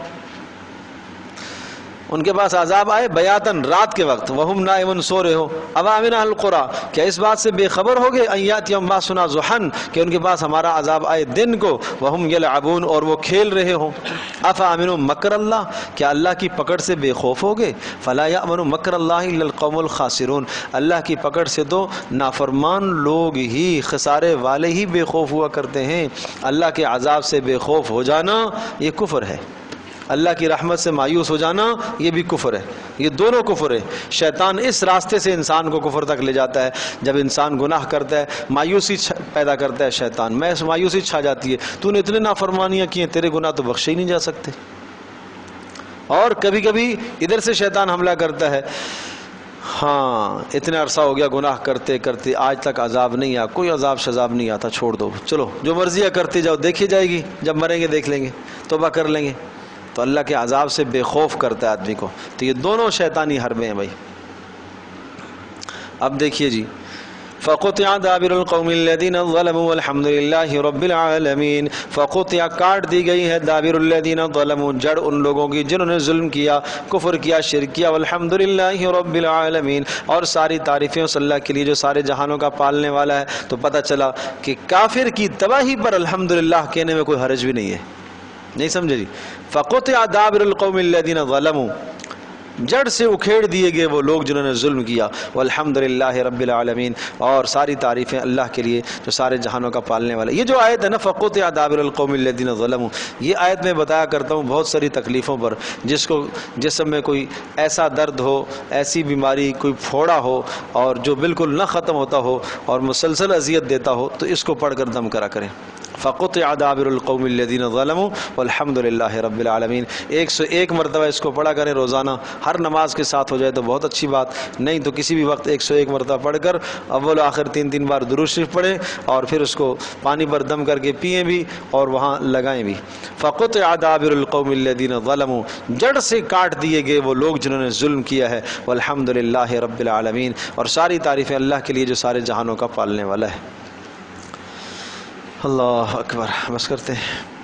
Speaker 1: ان کے پاس عذاب آئے بیاتن رات کے وقت، وہم نائمون سو رہے ہو۔ اب آمن اہل القریٰ، کیا اس بات سے بے خبر ہو گئے، ان یاتیہم باسنا ضحی، کہ ان کے پاس ہمارا عذاب آئے دن کو، وہم یلعبون اور وہ کھیل رہے ہوں۔ افامنوا مکر اللہ، کیا اللہ کی پکڑ سے بے خوف ہو گئے؟ فلا یأمن مکر اللہ الا القوم الخاسرون، اللہ کی پکڑ سے تو نافرمان لوگ ہی، خسارے والے ہی بے خوف ہوا کرتے ہیں۔ اللہ کے عذاب سے بے خوف ہو جانا یہ کفر ہے، اللہ کی رحمت سے مایوس ہو جانا یہ بھی کفر ہے، یہ دونوں کفر ہے۔ شیطان اس راستے سے انسان کو کفر تک لے جاتا ہے، جب انسان گناہ کرتا ہے مایوسی پیدا کرتا ہے شیطان، میں مایوسی چھا جاتی ہے، تو نے اتنے نافرمانیاں کی ہیں، تیرے گناہ تو بخشے ہی نہیں جا سکتے۔ اور کبھی کبھی ادھر سے شیطان حملہ کرتا ہے، ہاں اتنا عرصہ ہو گیا گناہ کرتے کرتے، آج تک عذاب نہیں آیا، کوئی عذاب شذاب نہیں آتا، چھوڑ دو، چلو جو مرضی ہے کرتے جاؤ، دیکھی جائے گی، جب مریں گے دیکھ لیں گے، توبہ کر لیں گے۔ تو اللہ کے عذاب سے بے خوف کرتا ہے آدمی کو، تو یہ دونوں شیطانی حربیں ہیں بھائی۔ اب دیکھیے جی، فَقُطِعَ دَابِرُ الْقَوْمِ الَّذِينَ ظَلَمُوا وَالْحَمْدُ لِلَّهِ رَبِّ الْعَالَمِينَ۔ فَقُطِعَ کاٹ دی گئی ہے، دَابِرُ الَّذِينَ ظَلَمُوا جڑ ان لوگوں کی جنہوں نے ظلم کیا، کفر کیا، شرک کیا، وَالْحَمْدُ لِلَّهِ رَبِّ الْعَالَمِينَ، اور ساری تعریفیں اس اللہ کے لیے جو سارے جہانوں کا پالنے والا ہے۔ تو پتہ چلا کہ کافر کی تباہی پر الحمدللہ کہنے میں کوئی حرج بھی نہیں ہے، نہیں سمجھے جی؟ فَقُطِعَ دَابِرُ الْقَوْمِ الَّذِينَ ظَلَمُوا، جڑ سے اکھیڑ دیے گئے وہ لوگ جنہوں نے ظلم کیا، والحمدللہ رب العالمین، اور ساری تعریفیں اللہ کے لیے جو سارے جہانوں کا پالنے والا۔ یہ جو آیت ہے نا، فَقُطِعَ دَابِرُ الْقَوْمِ الَّذِينَ ظَلَمُوا، یہ آیت میں بتایا کرتا ہوں بہت ساری تکلیفوں پر، جس کو جسم میں کوئی ایسا درد ہو، ایسی بیماری، کوئی پھوڑا ہو اور جو بالکل نہ ختم ہوتا ہو اور مسلسل اذیت دیتا ہو، تو اس کو پڑھ کر دم کرا کریں۔ فَقُطِعَ دَابِرُ الْقَوْمِ الَّذِينَ ظَلَمُوا وَالْحَمْدُ لِلَّهِ رَبِّ الْعَالَمِينَ۔ 101 مرتبہ اس کو پڑھا کریں روزانہ، ہر نماز کے ساتھ ہو جائے تو بہت اچھی بات، نہیں تو کسی بھی وقت 101 مرتبہ پڑھ کر اول و آخر 3 بار درود شریف پڑھیں، اور پھر اس کو پانی پر دم کر کے پئیں بھی اور وہاں لگائیں بھی۔ فَقُطِعَ دَابِرُ الْقَوْمِ الَّذِينَ ظَلَمُوا، جڑ سے کاٹ دیے گئے وہ لوگ جنہوں نے ظلم کیا ہے، وَالْحَمْدُ لِلَّهِ رَبِّ الْعَالَمِينَ، اور ساری تعریفیں اللہ کے لیے جو سارے جہانوں کا پالنے والا ہے۔ اللہ اکبر، بس کرتے ہیں۔